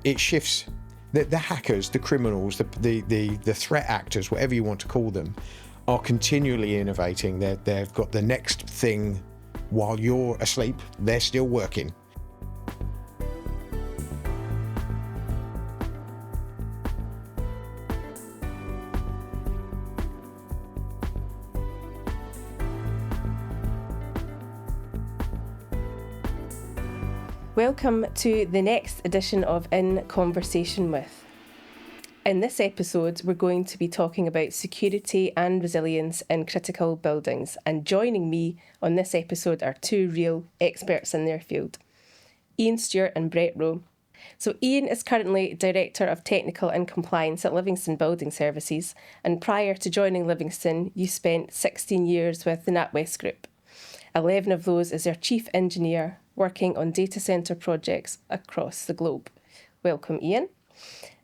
it shifts. The hackers, the criminals, the threat actors, whatever you want to call them, are continually innovating. They've got the next thing while you're asleep. They're still working. Welcome to the next edition of In Conversation With. In this episode, we're going to be talking about security and resilience in critical buildings. And joining me on this episode are two real experts in their field, Ian Stuart and Brett Rowe. So Ian is currently Director of Technical and Compliance at Livingston Building Services. And prior to joining Livingston, you spent 16 years with the NatWest Group. 11 of those as their Chief Engineer, working on data centre projects across the globe. Welcome, Ian.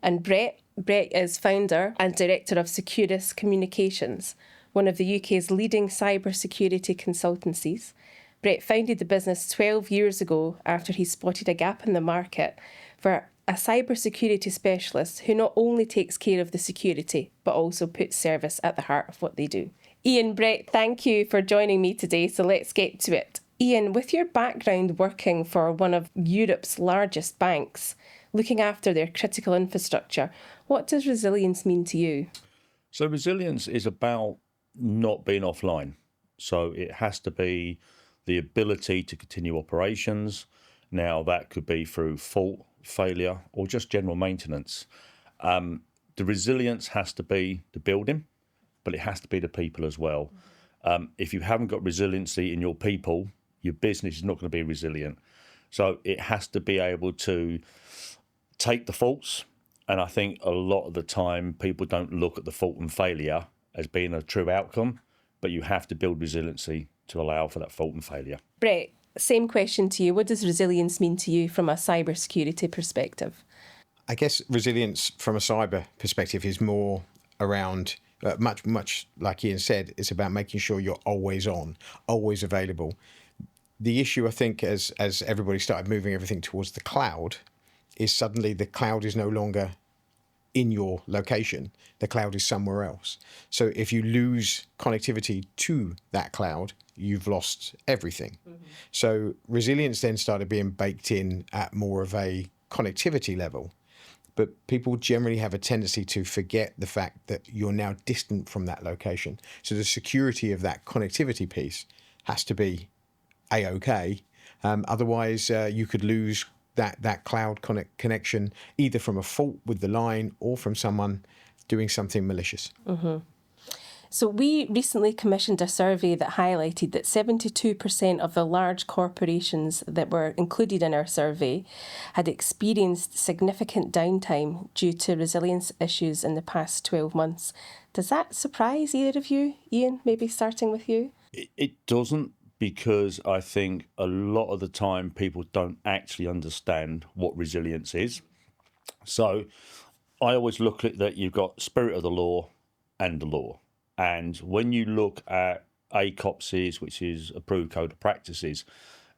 And Brett is founder and director of Securus Communications, one of the UK's leading cybersecurity consultancies. Brett founded the business 12 years ago after he spotted a gap in the market for a cybersecurity specialist who not only takes care of the security, but also puts service at the heart of what they do. Ian, Brett, thank you for joining me today, so let's get to it. Ian, with your background working for one of Europe's largest banks, looking after their critical infrastructure, what does resilience mean to you? So resilience is about not being offline. So it has to be the ability to continue operations. Now that could be through fault, failure, or just general maintenance. The resilience has to be the building, but it has to be the people as well. If you haven't got resiliency in your people, your business is not going to be resilient. So it has to be able to take the faults. And I think a lot of the time people don't look at the fault and failure as being a true outcome, but you have to build resiliency to allow for that fault and failure. Brett, same question to you. What does resilience mean to you from a cybersecurity perspective? I guess resilience from a cyber perspective is more around, much like Ian said, it's about making sure you're always on, always available. The issue, I think, as everybody started moving everything towards the cloud, is suddenly the cloud is no longer in your location. The cloud is somewhere else. So if you lose connectivity to that cloud, you've lost everything. Mm-hmm. So resilience then started being baked in at more of a connectivity level. But people generally have a tendency to forget the fact that you're now distant from that location. So the security of that connectivity piece has to be A-OK. Otherwise, you could lose that cloud connection either from a fault with the line or from someone doing something malicious. Mm-hmm. So we recently commissioned a survey that highlighted that 72% of the large corporations that were included in our survey had experienced significant downtime due to resilience issues in the past 12 months. Does that surprise either of you? Ian, maybe starting with you? It doesn't, because I think a lot of the time people don't actually understand what resilience is. So I always look at that you've got spirit of the law and the law. And when you look at ACOPSs, which is Approved Code of Practices,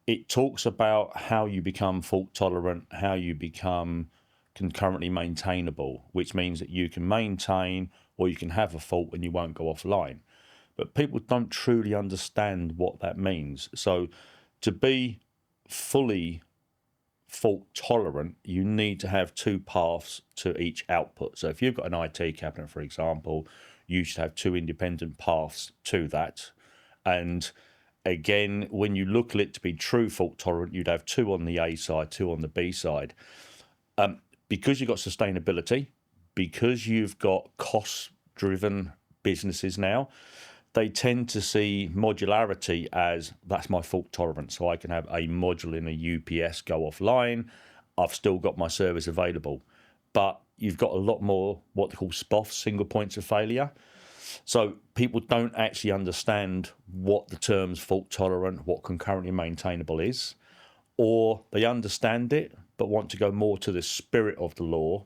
it talks about how you become fault tolerant, how you become concurrently maintainable, which means that you can maintain or you can have a fault and you won't go offline. But people don't truly understand what that means. So to be fully fault tolerant, you need to have two paths to each output. So if you've got an IT cabinet, for example, you should have two independent paths to that. And again, when you look at it to be true fault tolerant, you'd have two on the A side, two on the B side. Because you've got sustainability, because you've got cost-driven businesses now, they tend to see modularity as that's my fault tolerance. So I can have a module in a UPS go offline. I've still got my service available. But you've got a lot more what they call SPOFs, single points of failure. So people don't actually understand what the terms fault tolerant, what concurrently maintainable is, or they understand it but want to go more to the spirit of the law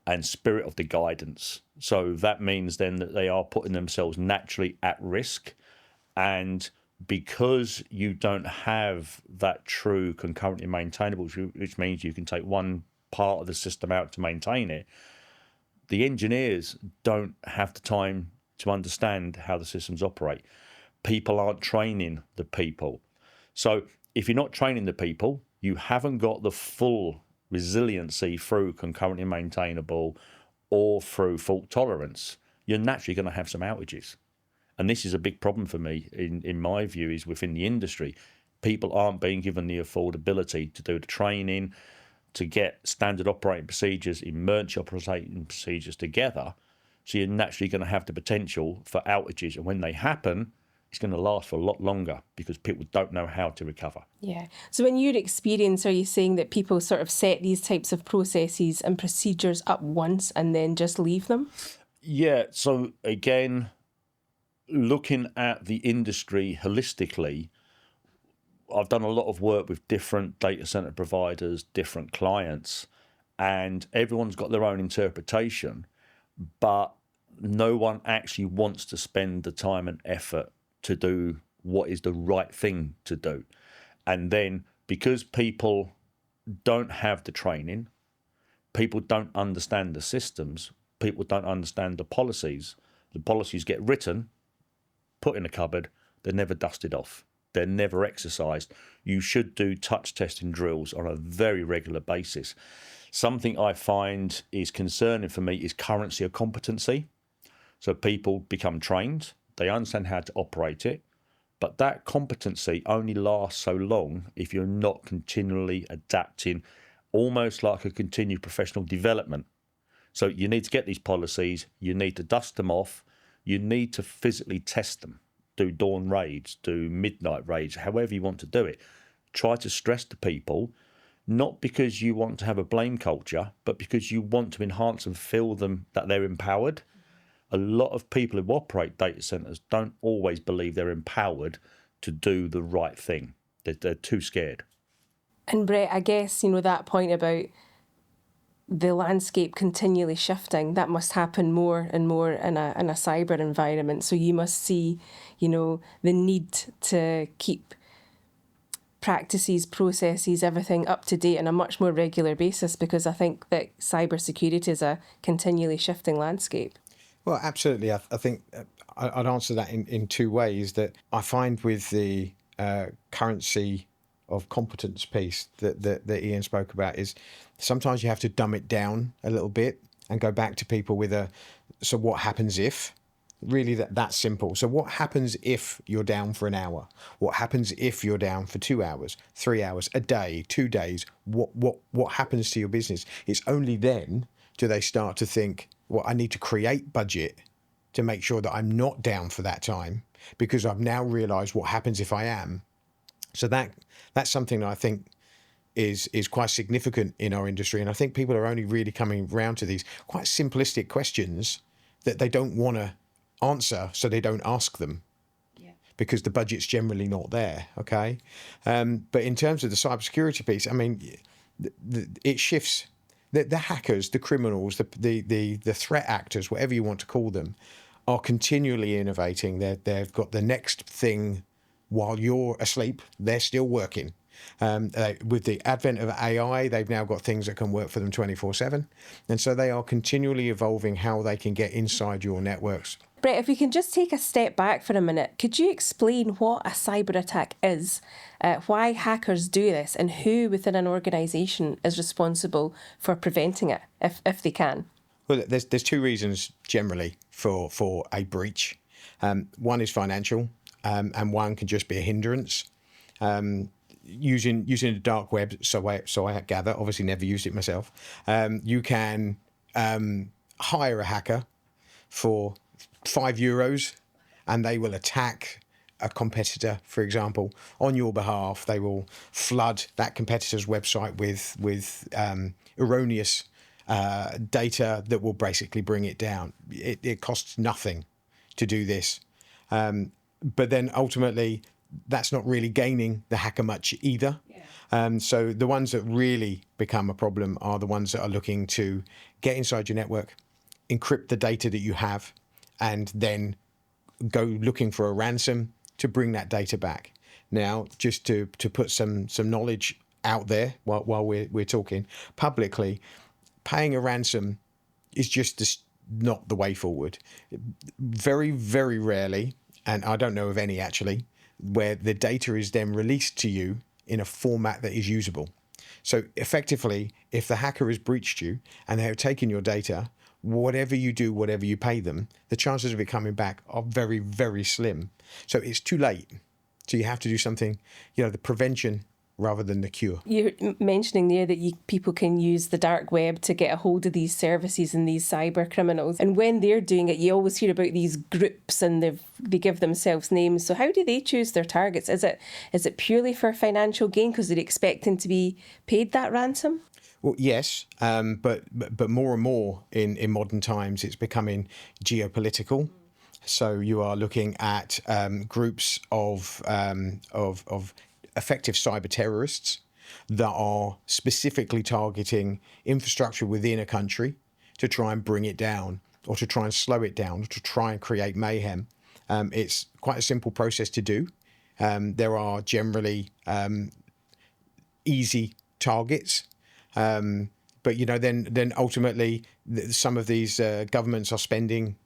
and spirit of the guidance. So that means then that they are putting themselves naturally at risk. And because you don't have that true concurrently maintainable, which means you can take one part of the system out to maintain it. The engineers don't have the time to understand how the systems operate. People aren't training the people. So if you're not training the people, you haven't got the full resiliency through concurrently maintainable or through fault tolerance. You're naturally going to have some outages. And this is a big problem for me, in my view, is within the industry. People aren't being given the affordability to do the training, to get standard operating procedures, emergency operating procedures together. So you're naturally going to have the potential for outages. And when they happen, it's going to last for a lot longer because people don't know how to recover. Yeah. So in your experience, are you saying that people sort of set these types of processes and procedures up once and then just leave them? Yeah. So again, looking at the industry holistically, I've done a lot of work with different data center providers, different clients, and everyone's got their own interpretation, but no one actually wants to spend the time and effort to do what is the right thing to do. And then because people don't have the training, people don't understand the systems, people don't understand the policies get written, put in a cupboard, they're never dusted off. They're never exercised. You should do touch testing drills on a very regular basis. Something I find is concerning for me is currency of competency. So people become trained, they understand how to operate it, but that competency only lasts so long if you're not continually adapting, almost like a continued professional development. So you need to get these policies, you need to dust them off, you need to physically test them. Do dawn raids, do midnight raids, however you want to do it. Try to stress to people, not because you want to have a blame culture, but because you want to enhance and feel them that they're empowered. A lot of people who operate data centers don't always believe they're empowered to do the right thing. They're too scared. And Brett, I guess, that point about the landscape continually shifting, that must happen more and more in a cyber environment. So you must see, the need to keep practices, processes, everything up to date on a much more regular basis, because I think that cybersecurity is a continually shifting landscape. Well, absolutely. I think I'd answer that in two ways. That I find with the currency of competence piece that Ian spoke about is sometimes you have to dumb it down a little bit and go back to people with so what happens if? Really that's simple. So what happens if you're down for an hour? What happens if you're down for 2 hours, 3 hours, a day, 2 days? What happens to your business? It's only then do they start to think, well, I need to create budget to make sure that I'm not down for that time because I've now realised what happens if I am. So that's something that I think is quite significant in our industry. And I think people are only really coming around to these quite simplistic questions that they don't want to answer, so they don't ask them. Yeah. Because the budget's generally not there, okay? But in terms of the cybersecurity piece, I mean, it shifts. The hackers, the criminals, the threat actors, whatever you want to call them, are continually innovating. They've got the next thing. While you're asleep, they're still working. With the advent of AI, they've now got things that can work for them 24/7. And so they are continually evolving how they can get inside your networks. Brett, if we can just take a step back for a minute, could you explain what a cyber attack is, why hackers do this, and who within an organisation is responsible for preventing it, if they can? Well, there's two reasons generally for a breach. One is financial. And one can just be a hindrance. Using the dark web, so I gather, obviously never used it myself. You can hire a hacker for €5 and they will attack a competitor, for example, on your behalf. They will flood that competitor's website with erroneous data that will basically bring it down. It costs nothing to do this. But then ultimately, that's not really gaining the hacker much either. Yeah. So the ones that really become a problem are the ones that are looking to get inside your network, encrypt the data that you have, and then go looking for a ransom to bring that data back. Now, just to put some knowledge out there while we're talking publicly, paying a ransom is just not the way forward. Very, very rarely, and I don't know of any actually, where the data is then released to you in a format that is usable. So effectively, if the hacker has breached you and they have taken your data, whatever you do, whatever you pay them, the chances of it coming back are very, very slim. So it's too late. So you have to do something, the prevention rather than the cure. You're mentioning there that people can use the dark web to get a hold of these services and these cyber criminals. And when they're doing it, you always hear about these groups and they give themselves names. So how do they choose their targets? Is it purely for financial gain because they're expecting to be paid that ransom? Well, yes, but more and more in modern times, it's becoming geopolitical. So you are looking at groups of effective cyber terrorists that are specifically targeting infrastructure within a country to try and bring it down or to try and slow it down, or to try and create mayhem. It's quite a simple process to do. There are generally easy targets. But then ultimately some of these governments are spending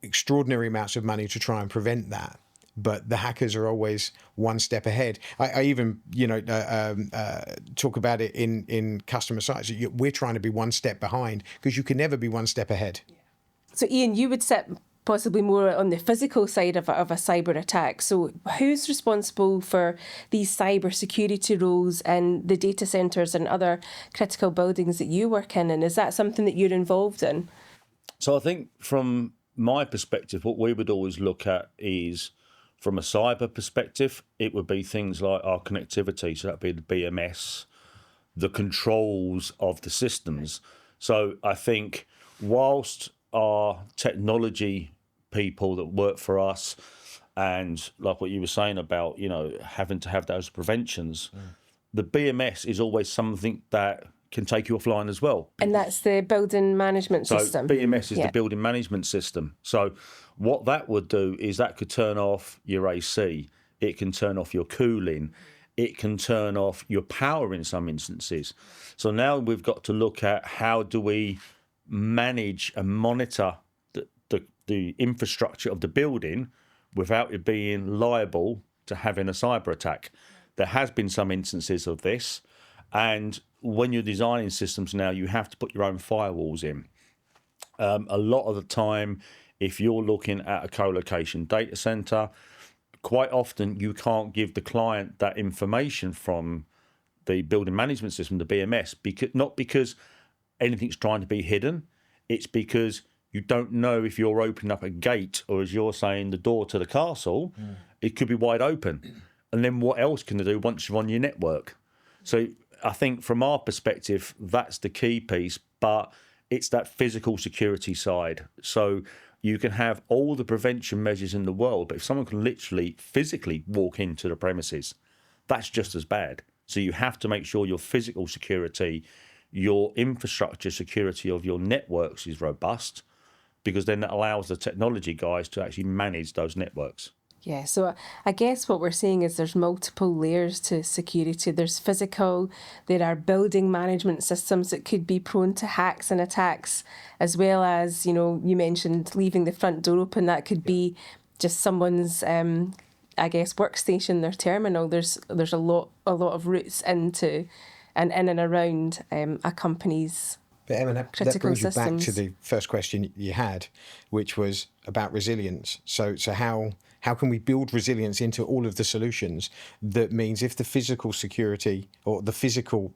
extraordinary amounts of money to try and prevent that. But the hackers are always one step ahead. I even, talk about it in customer sites. We're trying to be one step behind because you can never be one step ahead. So, Ian, you would sit possibly more on the physical side of a cyber attack. So who's responsible for these cyber security roles in the data centres and other critical buildings that you work in? And is that something that you're involved in? So I think from my perspective, what we would always look at is, from a cyber perspective, it would be things like our connectivity. So that'd be the BMS, the controls of the systems. So I think whilst our technology people that work for us, and like what you were saying about, having to have those preventions, the BMS is always something that can take you offline as well. And that's the building management system. So BMS is the building management system. So what that would do is that could turn off your AC, it can turn off your cooling, it can turn off your power in some instances. So now we've got to look at how do we manage and monitor the infrastructure of the building without it being liable to having a cyber attack. There has been some instances of this, and when you're designing systems now, you have to put your own firewalls in. A lot of the time, if you're looking at a co-location data center, quite often you can't give the client that information from the building management system, the BMS, not because anything's trying to be hidden, it's because you don't know if you're opening up a gate, or as you're saying, the door to the castle, it could be wide open. And then what else can they do once you're on your network? So I think from our perspective, that's the key piece, but it's that physical security side. So you can have all the prevention measures in the world, but if someone can literally physically walk into the premises, that's just as bad. So you have to make sure your physical security, your infrastructure security of your networks is robust, because then that allows the technology guys to actually manage those networks. Yeah, so I guess what we're saying is there's multiple layers to security. There's physical, there are building management systems that could be prone to hacks and attacks, as well as, you mentioned leaving the front door open. That could be just someone's, workstation, their terminal. There's a lot of routes into and in and around a company's But Emma, that brings you back to the first question you had, which was about resilience. So how can we build resilience into all of the solutions? That means if the physical security or the physical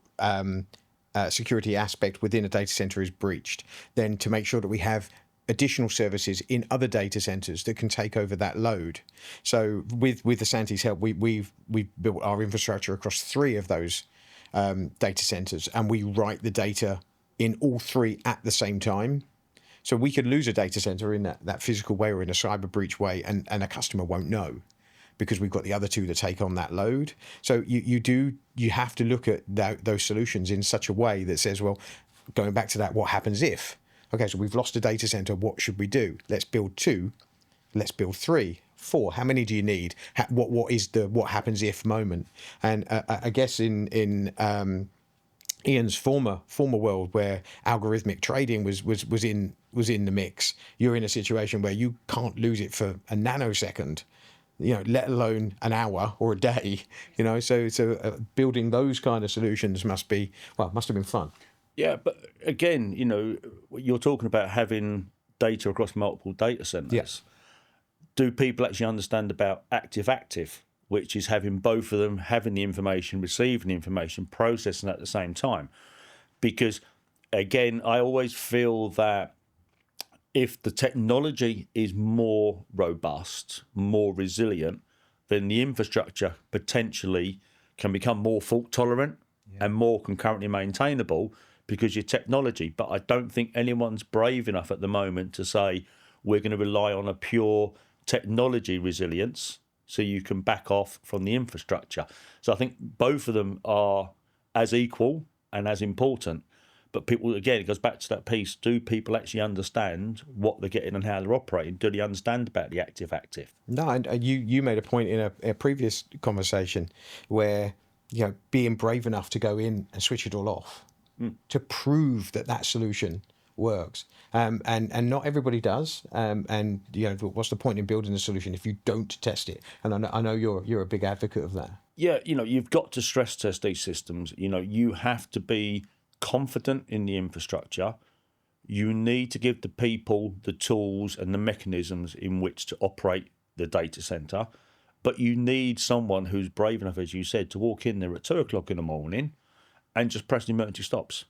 security aspect within a data center is breached, then to make sure that we have additional services in other data centers that can take over that load. So with Asanti's help, we've built our infrastructure across 3 of those data centers, and we write the data in all 3 at the same time. So we could lose a data center in that physical way or in a cyber breach way, and a customer won't know because we've got the other 2 to take on that load. So you have to look at those solutions in such a way that says, well, going back to that, what happens if? Okay, so we've lost a data center, what should we do? Let's build 2, let's build 3, 4. How many do you need? What is the what happens if moment? And I guess in Ian's former world, where algorithmic trading was in the mix, you're in a situation where you can't lose it for a nanosecond, let alone an hour or a day. So building those kind of solutions must have been fun. Yeah, but again, you're talking about having data across multiple data centers. Yes. Do people actually understand about active, which is having both of them, having the information, receiving the information, processing at the same time? Because, again, I always feel that if the technology is more robust, more resilient, then the infrastructure potentially can become more fault tolerant and more concurrently maintainable because your technology. But I don't think anyone's brave enough at the moment to say we're going to rely on a pure technology resilience so you can back off from the infrastructure. So I think both of them are as equal and as important. But people, again, it goes back to that piece. Do people actually understand what they're getting and how they're operating? Do they understand about the active? No, and you made a point in a previous conversation where, being brave enough to go in and switch it all off to prove that solution works. And not everybody does. And what's the point in building a solution if you don't test it? And I know you're a big advocate of that. Yeah, you've got to stress test these systems. You have to be confident in the infrastructure. You need to give the people the tools and the mechanisms in which to operate the data center. But you need someone who's brave enough, as you said, to walk in there at 2:00 in the morning and just press the emergency stops.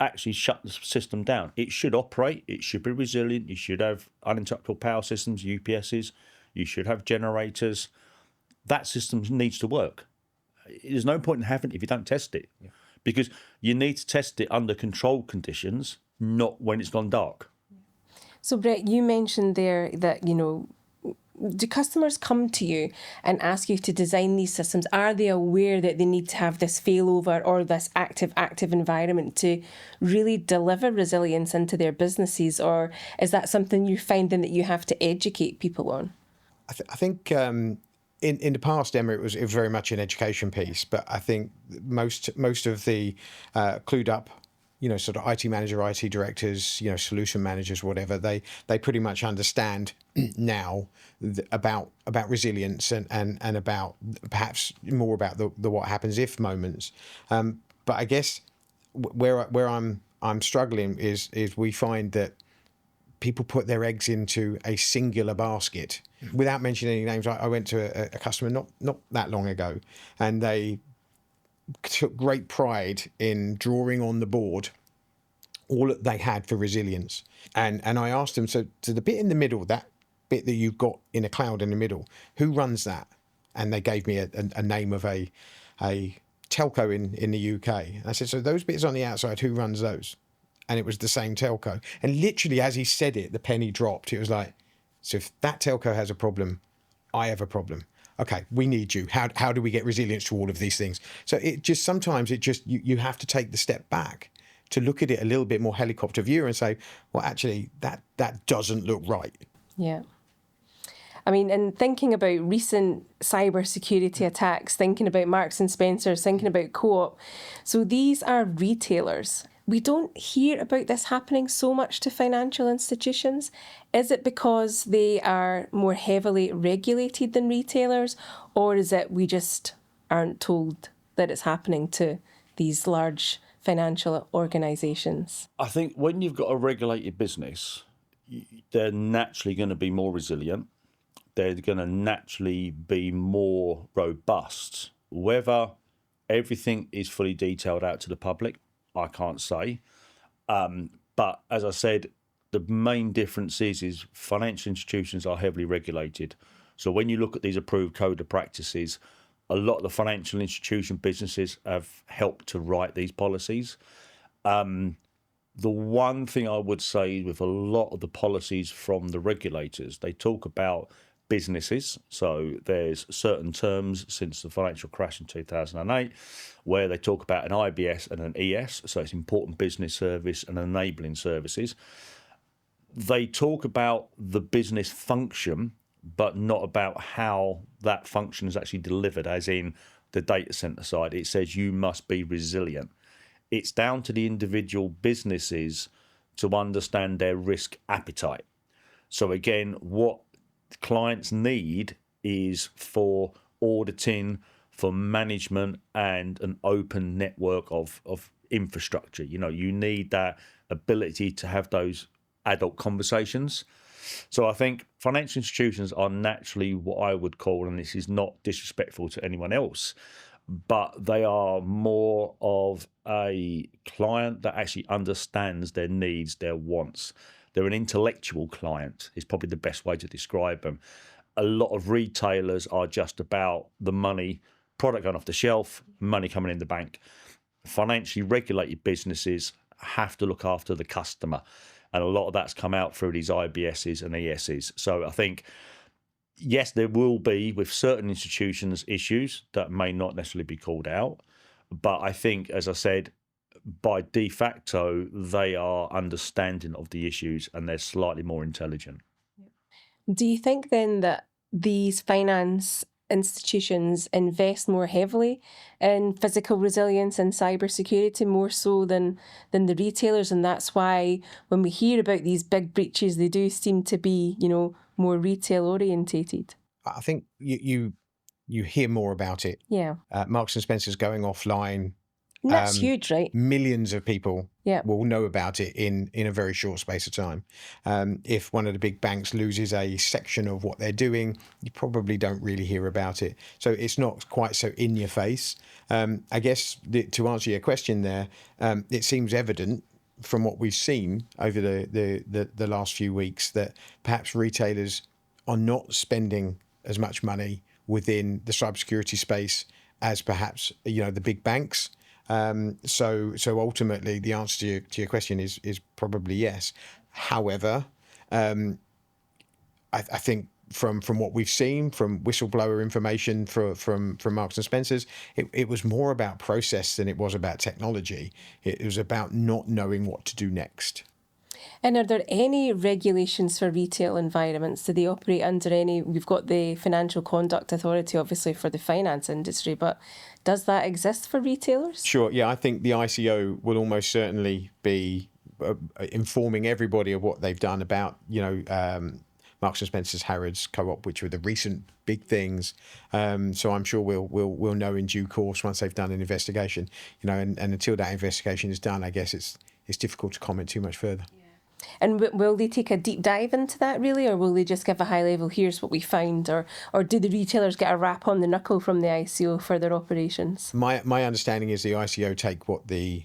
Actually shut the system down. It should operate. It should be resilient. You should have uninterruptible power systems, UPSs. You should have generators. That system needs to work. There's no point in having it if you don't test it. Yeah. Because you need to test it under controlled conditions, not when it's gone dark. So, Brett, you mentioned there that, do customers come to you and ask you to design these systems? Are they aware that they need to have this failover or this active environment to really deliver resilience into their businesses? Or is that something you're finding that you have to educate people on? I think in the past, Emma, it was very much an education piece, but I think most of the clued up, sort of IT manager, IT directors, solution managers, whatever, they pretty much understand now about resilience and about perhaps more about the what happens if moments. But I guess where I'm struggling is we find that people put their eggs into a singular basket. Without mentioning any names, I went to a customer not that long ago, and they took great pride in drawing on the board all that they had for resilience. And I asked them, so the bit in the middle, that bit that you've got in a cloud in the middle, who runs that? And they gave me a name of a telco in the UK. And I said, so those bits on the outside, who runs those? And it was the same telco. And literally, as he said it, the penny dropped. It was like, so if that telco has a problem, I have a problem. Okay, we need you. How do we get resilience to all of these things? So sometimes you have to take the step back to look at it a little bit more helicopter view and say, well, actually, that doesn't look right. Yeah. I mean, and thinking about recent cybersecurity attacks, thinking about Marks and Spencer's, thinking about Co-op. So these are retailers. We don't hear about this happening so much to financial institutions. Is it because they are more heavily regulated than retailers, or is it we just aren't told that it's happening to these large financial organisations? I think when you've got a regulated business, they're naturally going to be more resilient. They're going to naturally be more robust. Whether everything is fully detailed out to the public, I can't say. But as I said, the main difference is financial institutions are heavily regulated. So when you look at these approved code of practices, a lot of the financial institution businesses have helped to write these policies. The one thing I would say with a lot of the policies from the regulators, they talk about businesses. So there's certain terms since the financial crash in 2008 where they talk about an IBS and an ES, so it's important business service and enabling services. They talk about the business function, but not about how that function is actually delivered, as in the data center side. It says you must be resilient. It's down to the individual businesses to understand their risk appetite. So again, what clients need is for auditing, for management, and an open network of infrastructure. You need that ability to have those adult conversations. So I think financial institutions are naturally what I would call, and this is not disrespectful to anyone else, but they are more of a client that actually understands their needs, their wants. They're an intellectual client, is probably the best way to describe them. A lot of retailers are just about the money, product going off the shelf, money coming in the bank. Financially regulated businesses have to look after the customer. And a lot of that's come out through these IBSs and ESs. So I think, yes, there will be, with certain institutions, issues that may not necessarily be called out. But I think, as I said, by de facto, they are understanding of the issues and they're slightly more intelligent. Do you think then that these finance institutions invest more heavily in physical resilience and cybersecurity more so than the retailers, and that's why when we hear about these big breaches, they do seem to be, more retail orientated? I think you hear more about it. Yeah. Marks and Spencer's going offline. And that's huge, right? Millions of people Yeah. will know about it in a very short space of time. If one of the big banks loses a section of what they're doing, you probably don't really hear about it. So it's not quite so in your face. I guess to answer your question there, it seems evident from what we've seen over the last few weeks that perhaps retailers are not spending as much money within the cybersecurity space as perhaps the big banks. So ultimately, the answer to your question is probably yes. However, I think from what we've seen from whistleblower information from Marks and Spencers, it was more about process than it was about technology. It was about not knowing what to do next. And are there any regulations for retail environments? Do they operate under any? We've got the Financial Conduct Authority, obviously, for the finance industry, but does that exist for retailers? Sure. Yeah, I think the ICO will almost certainly be informing everybody of what they've done about, Marks and Spencer's, Harrods, Co-op, which were the recent big things. So I'm sure we'll know in due course once they've done an investigation. And until that investigation is done, I guess it's difficult to comment too much further. Yeah. And will they take a deep dive into that, really, or will they just give a high level, here's what we found, or do the retailers get a rap on the knuckle from the ICO for their operations? My understanding is the ICO take what the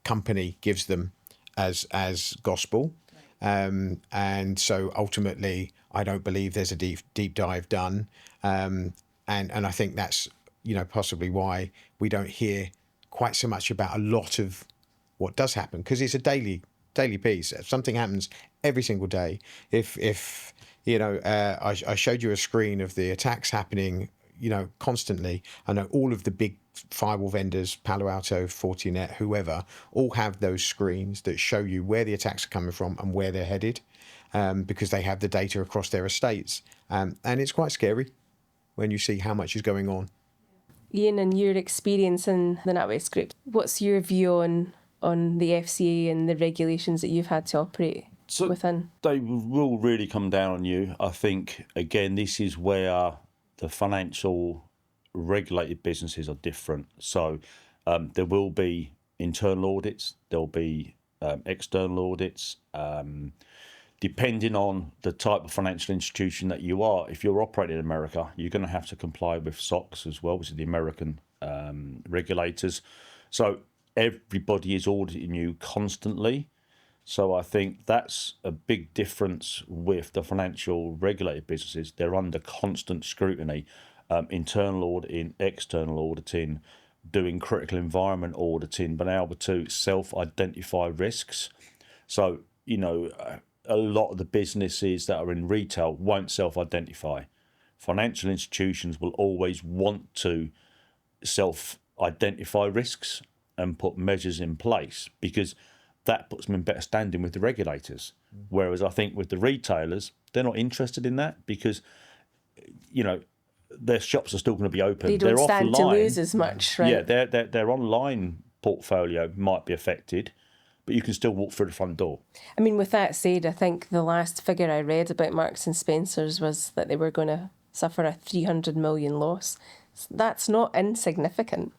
company gives them as gospel. And so ultimately, I don't believe there's a deep dive done. And I think that's, possibly why we don't hear quite so much about a lot of what does happen, because it's a daily piece. Something happens every single day. If I showed you a screen of the attacks happening, constantly. I know all of the big firewall vendors, Palo Alto, Fortinet, whoever, all have those screens that show you where the attacks are coming from and where they're headed, because they have the data across their estates. And it's quite scary when you see how much is going on. Ian, in your experience in the NatWest Group, what's your view on the FCA and the regulations that you've had to operate within? They will really come down on you. I think, again, this is where the financial regulated businesses are different. So there will be internal audits, there'll be external audits, depending on the type of financial institution that you are. If you're operating in America, you're going to have to comply with SOX as well, which is the American regulators. So everybody is auditing you constantly. So I think that's a big difference with the financial regulated businesses. They're under constant scrutiny, internal auditing, external auditing, doing critical environment auditing, being able to self-identify risks. So, a lot of the businesses that are in retail won't self-identify. Financial institutions will always want to self-identify risks and put measures in place, because that puts them in better standing with the regulators. Whereas I think with the retailers, They're not interested in that because, their shops are still going to be open. They don't They're stand offline. to lose as much, right? Yeah, their online portfolio might be affected, but you can still walk through the front door. I mean, with that said, I think the last figure I read about Marks and Spencer's was that they were going to suffer a 300 million loss. That's not insignificant.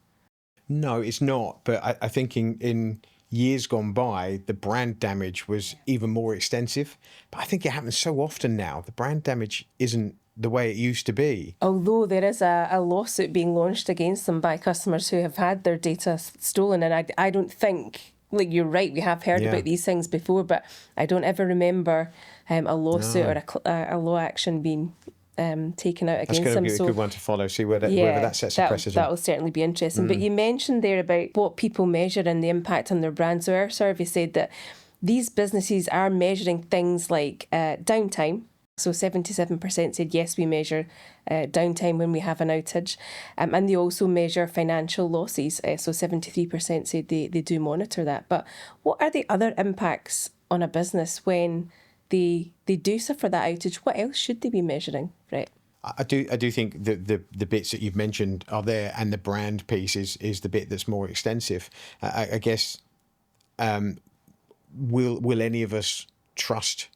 No, it's not. But I think in years gone by, the brand damage was even more extensive. But I think it happens so often now. The brand damage isn't the way it used to be. Although there is a lawsuit being launched against them by customers who have had their data stolen. And I don't think, like, you're right, we have heard about these things before, but I don't ever remember a lawsuit or a law action being taken out against them. That's going to be a good one to follow, see whether that sets a precedent. That will certainly be interesting. But you mentioned there about what people measure and the impact on their brand. So our survey said that these businesses are measuring things like downtime. So 77% said, yes, we measure downtime when we have an outage. And they also measure financial losses. So 73% said they do monitor that. But what are the other impacts on a business when they do suffer that outage? What else should they be measuring, right? I do think that the bits that you've mentioned are there, and the brand piece is the bit that's more extensive. I guess, will any of us trust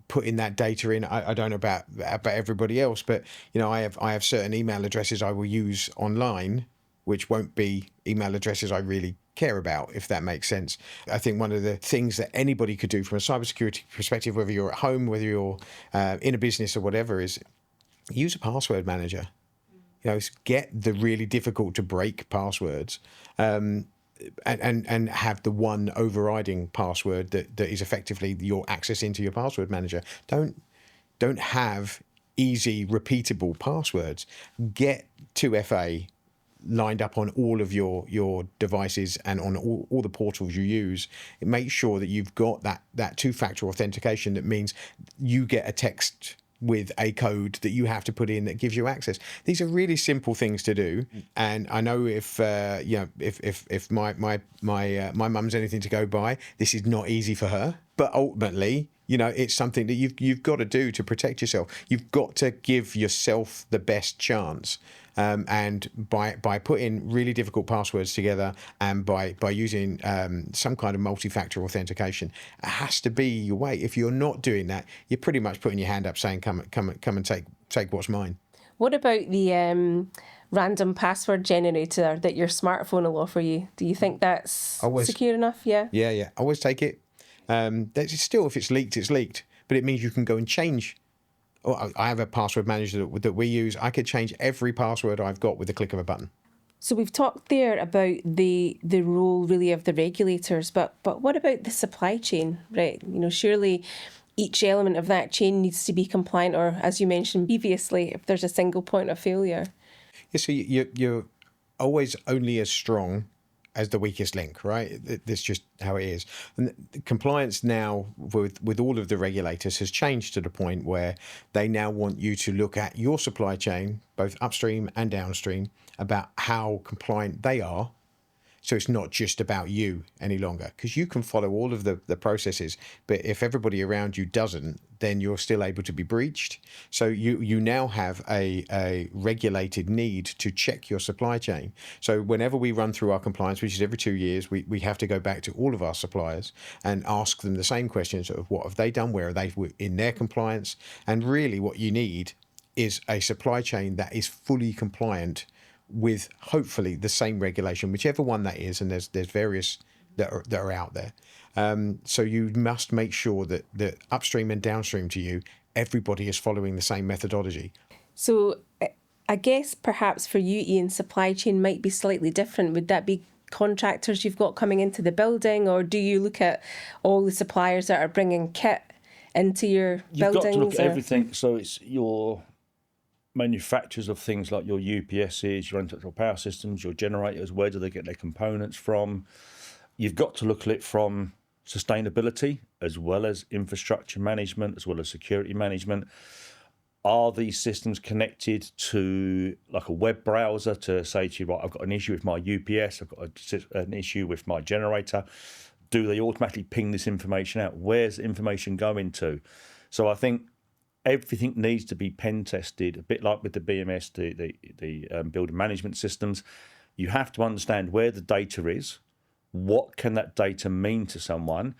putting that data in? I don't know about everybody else, but I have certain email addresses I will use online, which won't be email addresses I really care about, if that makes sense. I think one of the things that anybody could do from a cybersecurity perspective, whether you're at home, whether you're in a business or whatever, is use a password manager. Get the really difficult to break passwords. And have the one overriding password that is effectively your access into your password manager. Don't have easy, repeatable passwords. Get 2FA lined up on all of your devices and on all the portals you use. Make sure that you've got that two-factor authentication. That means you get a text with a code that you have to put in that gives you access. These are really simple things to do, and I know if my mum's anything to go by, this is not easy for her. But ultimately, it's something that you've got to do to protect yourself. You've got to give yourself the best chance. And by putting really difficult passwords together, and by using some kind of multi-factor authentication, it has to be your way. If you're not doing that, you're pretty much putting your hand up saying, "Come and take what's mine." What about the random password generator that your smartphone will offer you? Do you think that's secure enough? Yeah. Yeah. Always take it. Still, if it's leaked, it's leaked. But it means you can go and change. I have a password manager that we use. I could change every password I've got with the click of a button. So we've talked there about the role really of the regulators, but what about the supply chain, right? Surely each element of that chain needs to be compliant, or as you mentioned previously, if there's a single point of failure. Yeah, so you're always only as strong as the weakest link, right? That's just how it is. And compliance now with all of the regulators has changed to the point where they now want you to look at your supply chain, both upstream and downstream, about how compliant they are. So it's not just about you any longer, because you can follow all of the processes, but if everybody around you doesn't, then you're still able to be breached. So you now have a regulated need to check your supply chain. So whenever we run through our compliance, which is every 2 years, we have to go back to all of our suppliers and ask them the same questions of what have they done, where are they in their compliance, and really what you need is a supply chain that is fully compliant with hopefully the same regulation, whichever one that is, and there's various that are out there. So you must make sure that upstream and downstream to you, everybody is following the same methodology. So I guess perhaps for you, Ian, supply chain might be slightly different. Would that be contractors you've got coming into the building, or do you look at all the suppliers that are bringing kit into your buildings? You've got to look at everything. So it's your manufacturers of things like your UPSs, your intellectual power systems, your generators. Where do they get their components from? You've got to look at it from sustainability as well as infrastructure management, as well as security management. Are these systems connected to like a web browser to say to you, right, I've got an issue with my UPS, I've got an issue with my generator. Do they automatically ping this information out? Where's the information going to? So I think everything needs to be pen tested, a bit like with the BMS, the building management systems. You have to understand where the data is, what can that data mean to someone,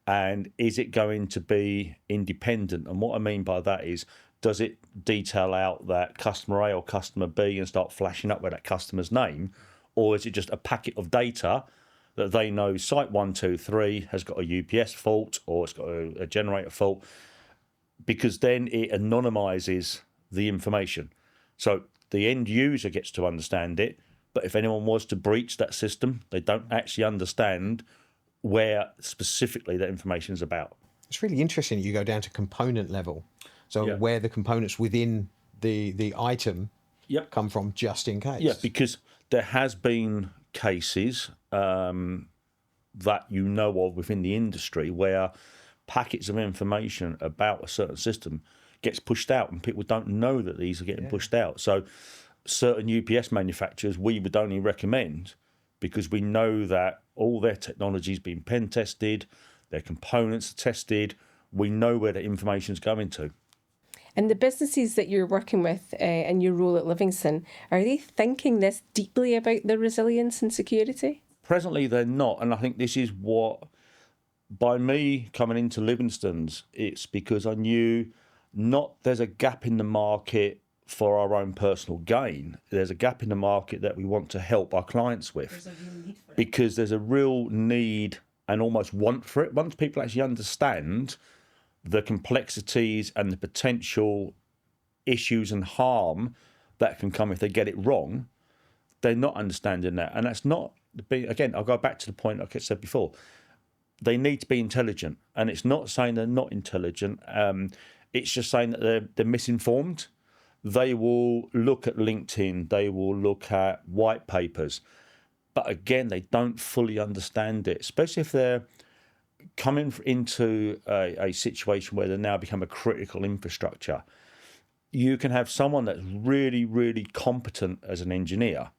and is it going to be independent? And what I mean by that is, does it detail out that customer A or customer B and start flashing up with that customer's name? Or is it just a packet of data that they know site 1, 2, 3 has got a UPS fault or it's got a generator fault? Because then it anonymizes the information. So the end user gets to understand it, but if anyone was to breach that system, they don't actually understand where specifically that information is about. It's really interesting. You go down to component level. So where the components within the item come from, just in case. Yeah, because there has been cases that you know of within the industry where packets of information about a certain system gets pushed out and people don't know that these are getting pushed out. So certain UPS manufacturers we would only recommend because we know that all their technology is being pen tested, their components are tested, we know where the information is going to. And the businesses that you're working with in your role at Livingston, are they thinking this deeply about the resilience and security? Presently they're not, and I think this is what, by me coming into Livingston's, it's because I knew not there's a gap in the market for our own personal gain. There's a gap in the market that we want to help our clients with. There's a real need for it. Because there's a real need and almost want for it. Once people actually understand the complexities and the potential issues and harm that can come if they get it wrong, they're not understanding that. And that's not, again, I'll go back to the point like I said before, they need to be intelligent. And it's not saying they're not intelligent. It's just saying that they're misinformed. They will look at LinkedIn, they will look at white papers, but again, they don't fully understand it, especially if they're coming into a situation where they now become a critical infrastructure. You can have someone that's really, really competent as an engineer,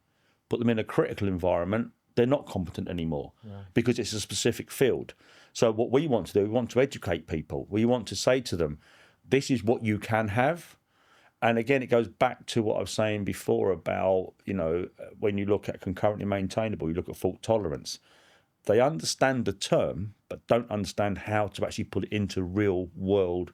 put them in a critical environment, they're not competent anymore because it's a specific field. So what we want to do, we want to educate people. We want to say to them, this is what you can have. And again, it goes back to what I was saying before about, when you look at concurrently maintainable, you look at fault tolerance. They understand the term, but don't understand how to actually put it into real world,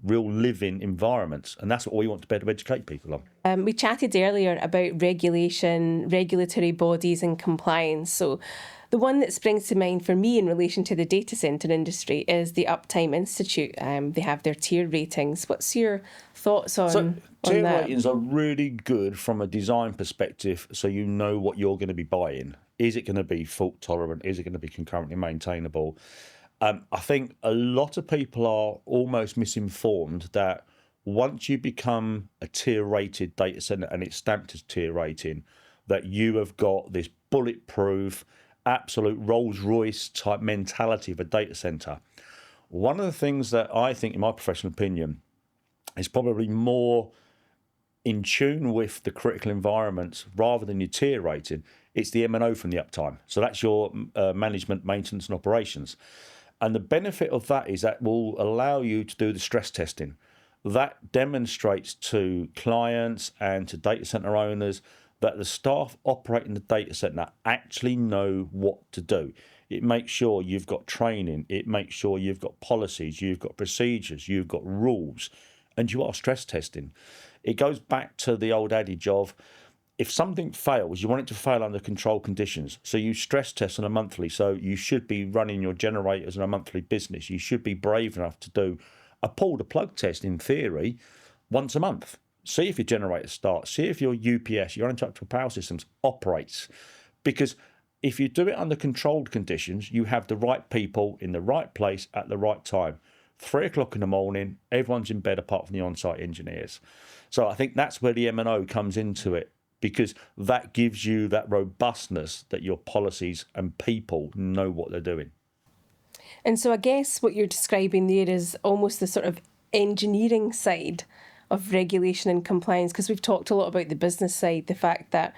real living environments. And that's what we want to better educate people on. We chatted earlier about regulation, regulatory bodies and compliance. So the one that springs to mind for me in relation to the data centre industry is the Uptime Institute. They have their tier ratings. What's your thoughts on tier that? ratings are really good from a design perspective, so you know what you're going to be buying. Is it going to be fault tolerant? Is it going to be concurrently maintainable? I think a lot of people are almost misinformed that once you become a tier rated data centre and it's stamped as tier rating, that you have got this bulletproof, absolute Rolls-Royce type mentality of a data centre. One of the things that I think, in my professional opinion, is probably more in tune with the critical environments rather than your tier rating, it's the M&O from the uptime. So that's your management, maintenance and operations. And the benefit of that is that will allow you to do the stress testing. That demonstrates to clients and to data center owners that the staff operating the data center actually know what to do. It makes sure you've got training. It makes sure you've got policies, you've got procedures, you've got rules, and you are stress testing. It goes back to the old adage of, if something fails, you want it to fail under controlled conditions. So you stress test on a monthly. So you should be running your generators on a monthly business. You should be brave enough to do a pull the plug test, in theory, once a month. See if your generator starts. See if your UPS, your uninterruptible power systems, operates. Because if you do it under controlled conditions, you have the right people in the right place at the right time. 3 o'clock in the morning, everyone's in bed apart from the on-site engineers. So I think that's where the M&O comes into it, because that gives you that robustness that your policies and people know what they're doing. And so I guess what you're describing there is almost the sort of engineering side of regulation and compliance, because we've talked a lot about the business side, the fact that,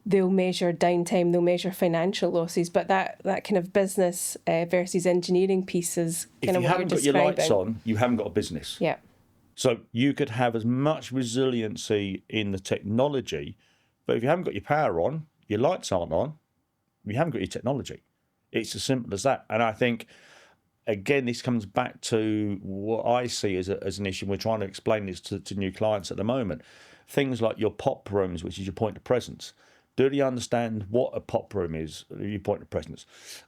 they'll measure downtime, they'll measure financial losses, but that kind of business versus engineering piece is kind of what you're describing. If you haven't got your lights on, you haven't got a business. Yeah. So you could have as much resiliency in the technology, but if you haven't got your power on, your lights aren't on, you haven't got your technology. It's as simple as that. And I think, again, this comes back to what I see as an issue. We're trying to explain this to new clients at the moment. Things like your POP rooms, which is your point of presence. Do they understand what a POP room is, your point of presence?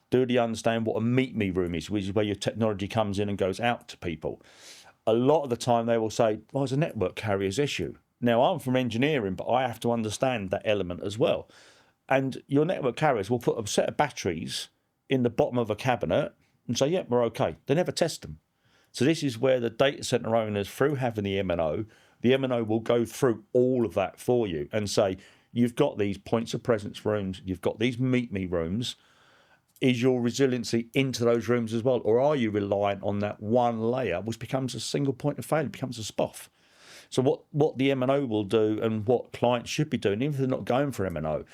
Do they understand what a meet me room is, which is where your technology comes in and goes out to people? A lot of the time they will say, well, it's a network carrier's issue. Now, I'm from engineering, but I have to understand that element as well. And your network carriers will put a set of batteries in the bottom of a cabinet and say, yeah, we're okay. They never test them. So this is where the data center owners, through having the M&O will go through all of that for you and say, you've got these points of presence rooms, you've got these meet me rooms. Is your resiliency into those rooms as well? Or are you reliant on that one layer, which becomes a single point of failure, becomes a SPOF? So what the M&O will do and what clients should be doing, even if they're not going for M&O,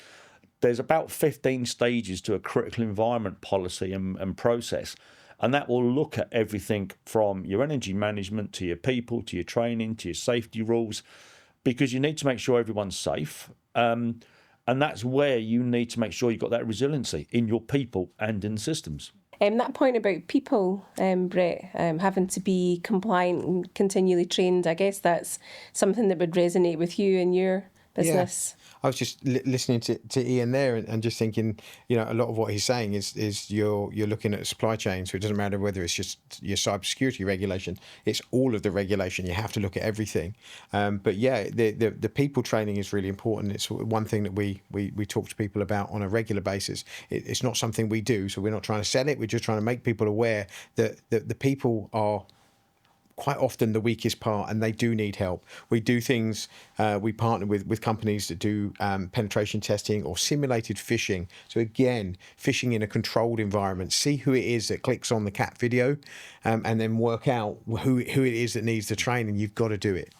there's about 15 stages to a critical environment policy and process. And that will look at everything from your energy management to your people, to your training, to your safety rules, because you need to make sure everyone's safe. And that's where you need to make sure you've got that resiliency in your people and in the systems. That point about people, Brett, having to be compliant and continually trained, I guess that's something that would resonate with you in your business. Yeah. I was just listening to Ian there and just thinking, a lot of what he's saying is you're looking at supply chain, so it doesn't matter whether it's just your cybersecurity regulation, it's all of the regulation. You have to look at everything. But yeah, the people training is really important. It's one thing that we talk to people about on a regular basis. It's not something we do, so we're not trying to sell it. We're just trying to make people aware that the people are quite often the weakest part, and they do need help. We do things, we partner with companies that do penetration testing or simulated phishing. So again, phishing in a controlled environment, see who it is that clicks on the cat video, and then work out who it is that needs the training. You've got to do it.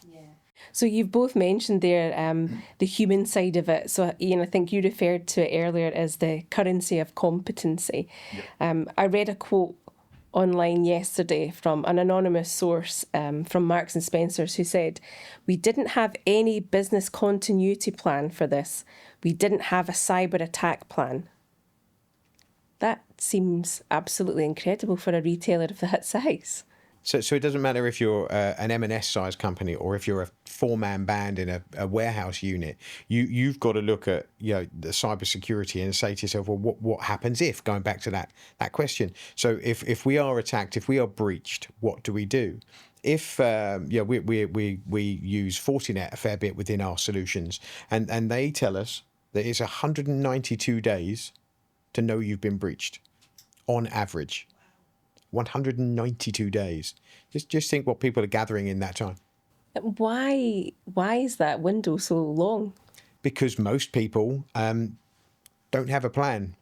So you've both mentioned there the human side of it. So Ian, I think you referred to it earlier as the currency of competency. Yeah. I read a quote online yesterday from an anonymous source from Marks and Spencer's who said, "We didn't have any business continuity plan for this. We didn't have a cyber attack plan." That seems absolutely incredible for a retailer of that size. So it doesn't matter if you're an M&S size company or if you're a 4-man band in a warehouse unit. You've got to look at the cybersecurity and say to yourself, well, what happens if? Going back to that question. So if we are attacked, if we are breached, what do we do? If we use Fortinet a fair bit within our solutions, and they tell us that it's 192 days to know you've been breached, on average. 192 days. Just think what people are gathering in that time. Why is that window so long? Because most people don't have a plan,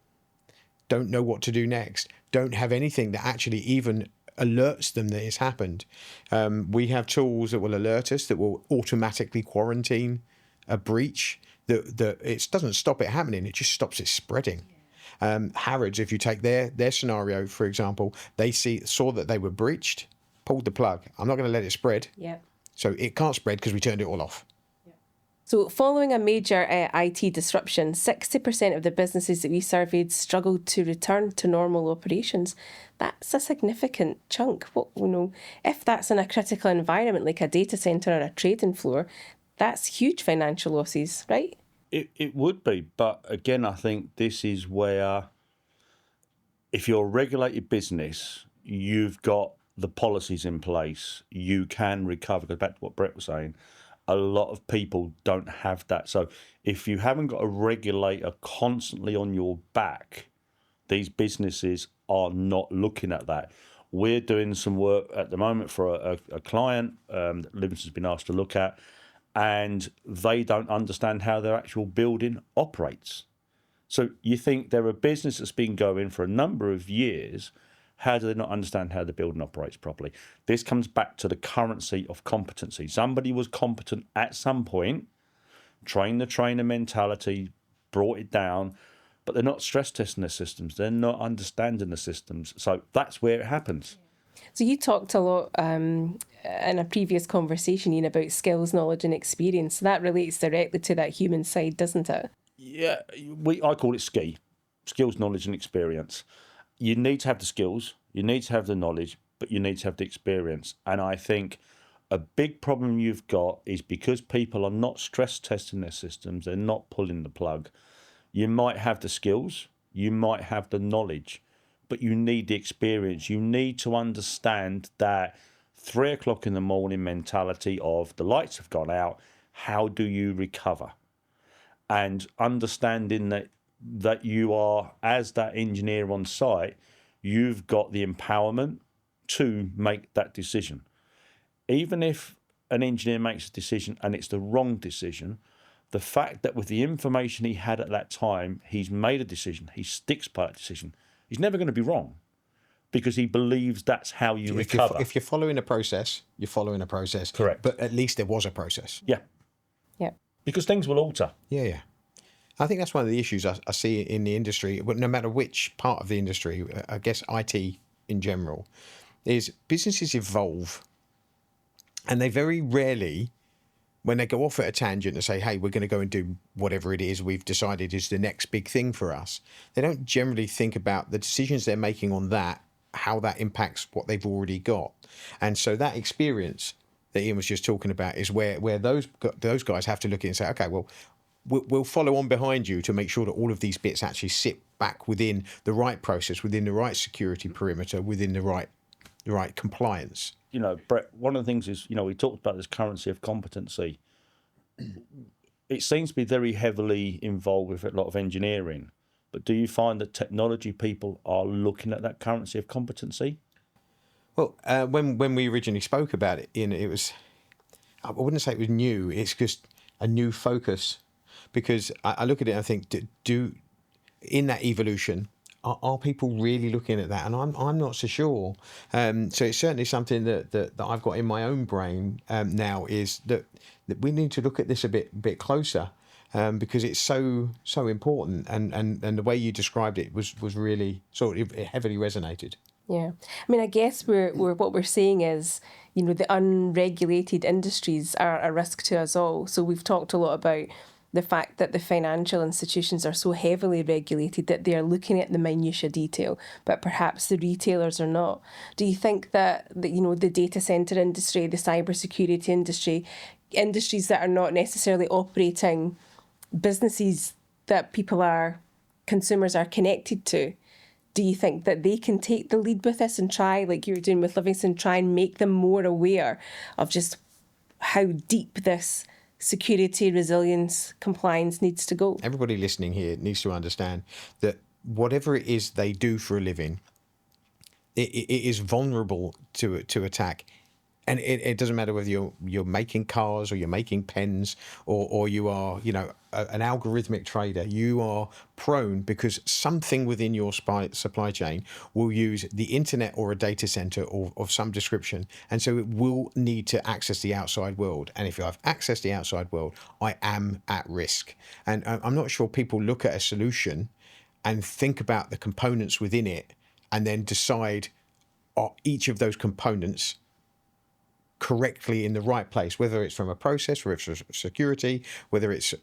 don't know what to do next, don't have anything that actually even alerts them that it's happened. We have tools that will alert us, that will automatically quarantine a breach, that it doesn't stop it happening, it just stops it spreading. Harrods, if you take their scenario, for example, they saw that they were breached, pulled the plug. I'm not going to let it spread. Yeah. So it can't spread because we turned it all off. Yeah. So following a major IT disruption, 60% of the businesses that we surveyed struggled to return to normal operations. That's a significant chunk. If that's in a critical environment like a data centre or a trading floor, that's huge financial losses, right? It would be, but again, I think this is where, if you're a regulated business, you've got the policies in place, you can recover. Go back to what Brett was saying, a lot of people don't have that. So if you haven't got a regulator constantly on your back, these businesses are not looking at that. We're doing some work at the moment for a client that Livingston's been asked to look at, and they don't understand how their actual building operates. So you think they're a business that's been going for a number of years. How do they not understand how the building operates properly? This comes back to the currency of competency. Somebody was competent at some point, train the trainer mentality, brought it down, but they're not stress testing their systems. They're not understanding the systems. So that's where it happens. So you talked a lot in a previous conversation, Ian, about skills, knowledge and experience. So that relates directly to that human side, doesn't it? Yeah, I call it SKI, skills, knowledge and experience. You need to have the skills, you need to have the knowledge, but you need to have the experience. And I think a big problem you've got is because people are not stress testing their systems, they're not pulling the plug. You might have the skills, you might have the knowledge, but you need the experience. You need to understand that 3 o'clock in the morning mentality of the lights have gone out, how do you recover? And understanding that you are, as that engineer on site, you've got the empowerment to make that decision. Even if an engineer makes a decision and it's the wrong decision, the fact that with the information he had at that time, he's made a decision, he sticks by that decision, he's never going to be wrong because he believes that's how you recover. If you're following a process, you're following a process. Correct. But at least there was a process. Yeah. Yeah. Because things will alter. Yeah. I think that's one of the issues I see in the industry, no matter which part of the industry, I guess IT in general, is businesses evolve and they very rarely, when they go off at a tangent and say, hey, we're going to go and do whatever it is we've decided is the next big thing for us, they don't generally think about the decisions they're making on that, how that impacts what they've already got. And so that experience that Ian was just talking about is where those guys have to look at it and say, okay, well, we'll follow on behind you to make sure that all of these bits actually sit back within the right process, within the right security perimeter, within the right compliance. You know, Brett, one of the things is, we talked about this currency of competency. It seems to be very heavily involved with a lot of engineering. But do you find that technology people are looking at that currency of competency? Well, when we originally spoke about it, Ian, it was, I wouldn't say it was new. It's just a new focus, because I look at it and I think, in that evolution, are people really looking at that? And I'm not so sure. So it's certainly something that I've got in my own brain now, is that we need to look at this a bit closer, because it's so important. And the way you described it was really sort of, it heavily resonated. Yeah. I mean, I guess what we're saying is, the unregulated industries are a risk to us all. So we've talked a lot about the fact that the financial institutions are so heavily regulated that they are looking at the minutiae detail, but perhaps the retailers are not. Do you think that the data centre industry, the cybersecurity industry, industries that are not necessarily operating businesses that consumers are connected to, do you think that they can take the lead with this and try, like you were doing with Livingston, try and make them more aware of just how deep this security, resilience, compliance needs to go? Everybody listening here needs to understand that whatever it is they do for a living, it is vulnerable to attack. And it doesn't matter whether you're making cars or you're making pens or you are, an algorithmic trader. You are prone because something within your supply chain will use the internet or a data center of some description. And so it will need to access the outside world. And if I've accessed the outside world, I am at risk. And I'm not sure people look at a solution and think about the components within it and then decide, are each of those components correctly in the right place, whether it's from a process, whether it's security, whether it's,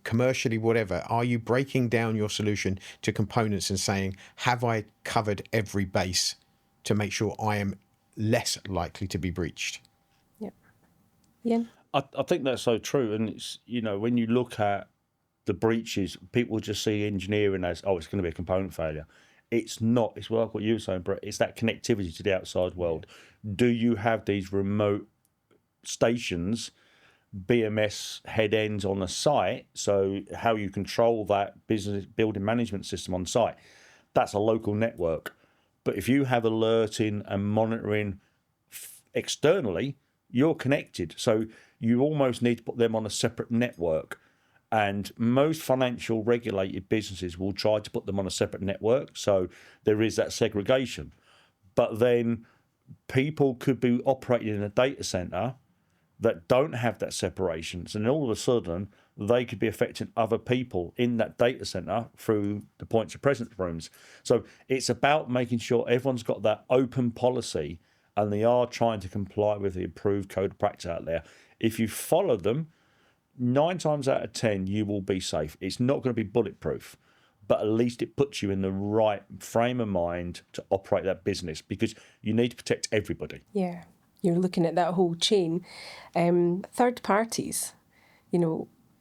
commercially, whatever. Are you breaking down your solution to components and saying, have I covered every base to make sure I am less likely to be breached? Yep. Yeah. I think that's so true. And it's, when you look at the breaches, people just see engineering as, it's going to be a component failure. It's not. It's like what you were saying, Brett. It's that connectivity to the outside world. Do you have these remote stations, BMS head ends on a site? So how you control that business building management system on site, that's a local network. But if you have alerting and monitoring externally, you're connected. So you almost need to put them on a separate network. And most financial regulated businesses will try to put them on a separate network. So there is that segregation. But then people could be operating in a data center that don't have that separation. So then all of a sudden, they could be affecting other people in that data center through the points of presence rooms. So it's about making sure everyone's got that open policy and they are trying to comply with the approved code of practice out there. If you follow them, 9 times out of 10, you will be safe. It's not going to be bulletproof, but at least it puts you in the right frame of mind to operate that business, because you need to protect everybody. Yeah, you're looking at that whole chain. Third parties,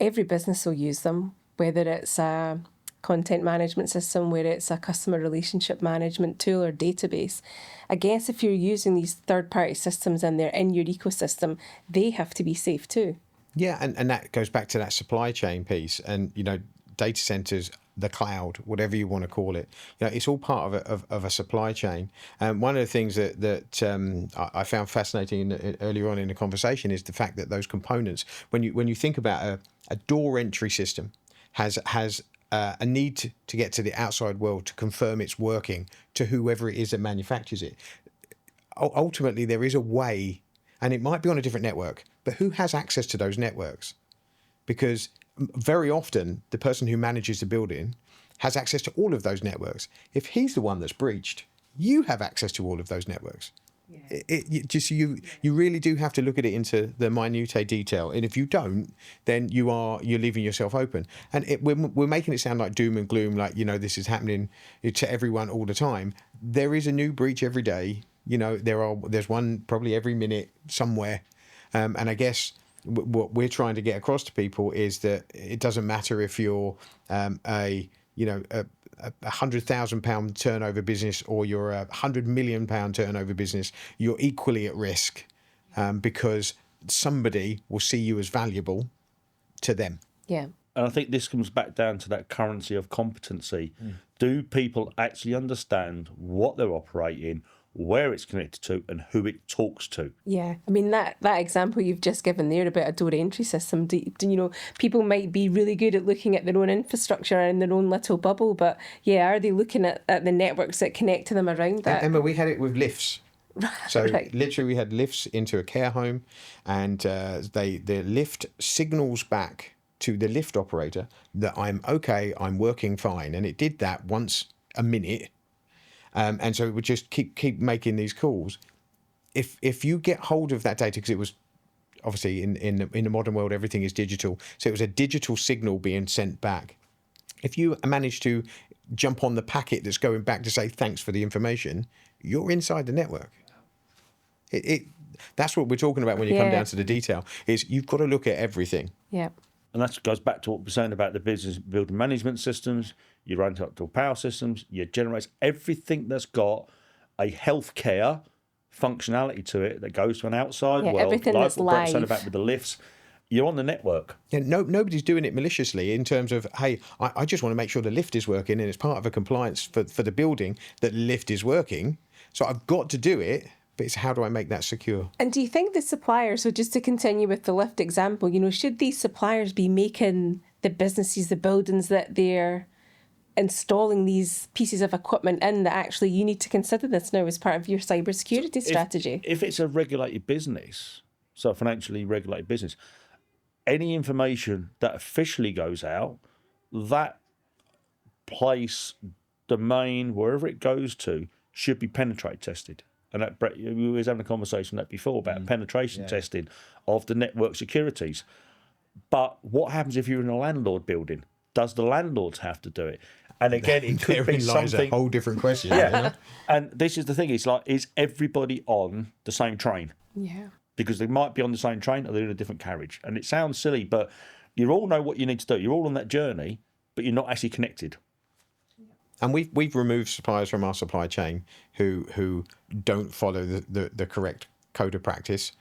every business will use them, whether it's a content management system, whether it's a customer relationship management tool or database. I guess if you're using these third-party systems and they're in your ecosystem, they have to be safe too. Yeah, and that goes back to that supply chain piece, and data centers, the cloud, whatever you want to call it, it's all part of a supply chain. And one of the things that I found fascinating earlier on in the conversation is the fact that those components, when you think about a door entry system, has a need to get to the outside world to confirm it's working to whoever it is that manufactures it. Ultimately, there is a way, and it might be on a different network, but who has access to those networks? Because very often the person who manages the building has access to all of those networks. If he's the one that's breached, you have access to all of those networks. Yeah. You really do have to look at it into the minutiae detail, and if you don't, then you're leaving yourself open. And we're making it sound like doom and gloom, like this is happening to everyone all the time. There is a new breach every day. There's one probably every minute somewhere, and I guess what we're trying to get across to people is that it doesn't matter if you're a £100,000 turnover business or you're a £100 million turnover business, you're equally at risk, because somebody will see you as valuable to them. Yeah. And I think this comes back down to that currency of competency. Do people actually understand what they're operating, where it's connected to, and who it talks to? Yeah, I mean, that example you've just given there about a door entry system, people might be really good at looking at their own infrastructure and their own little bubble, but are they looking at the networks that connect to them around that? Emma, we had it with lifts. So right. Literally we had lifts into a care home, and the lift signals back to the lift operator that I'm okay, I'm working fine, and it did that once a minute. And so it would just keep making these calls. If you get hold of that data, because it was obviously in the modern world everything is digital, so it was a digital signal being sent back. If you manage to jump on the packet that's going back to say thanks for the information, you're inside the network. That's what we're talking about when you come down to the detail. Is you've got to look at everything. Yeah. And that goes back to what we're saying about the business building management systems, your run-to power systems, your generators, everything that's got a healthcare functionality to it that goes to an outside world. Everything that's what Brett's live. saying about with the lifts, you're on the network. Yeah, nobody's doing it maliciously in terms of, hey, I just want to make sure the lift is working, and it's part of a compliance for the building that the lift is working. So I've got to do it. But it's how do I make that secure? And do you think the suppliers, so just to continue with the lift example, should these suppliers be making the businesses, the buildings that they're installing these pieces of equipment in, that actually you need to consider this now as part of your cybersecurity strategy? If it's a regulated business, so a financially regulated business, any information that officially goes out, that place, domain, wherever it goes to, should be penetrate tested. And that, Brett, we was having a conversation on that before about penetration testing of the network securities. But what happens if you're in a landlord building? Does the landlords have to do it? And again, it could be something. A whole different question. Yeah. And this is the thing. It's like, is everybody on the same train? Yeah. Because they might be on the same train or they're in a different carriage. And it sounds silly, but you all know what you need to do. You're all on that journey, but you're not actually connected. And we've removed suppliers from our supply chain who don't follow the correct code of practice,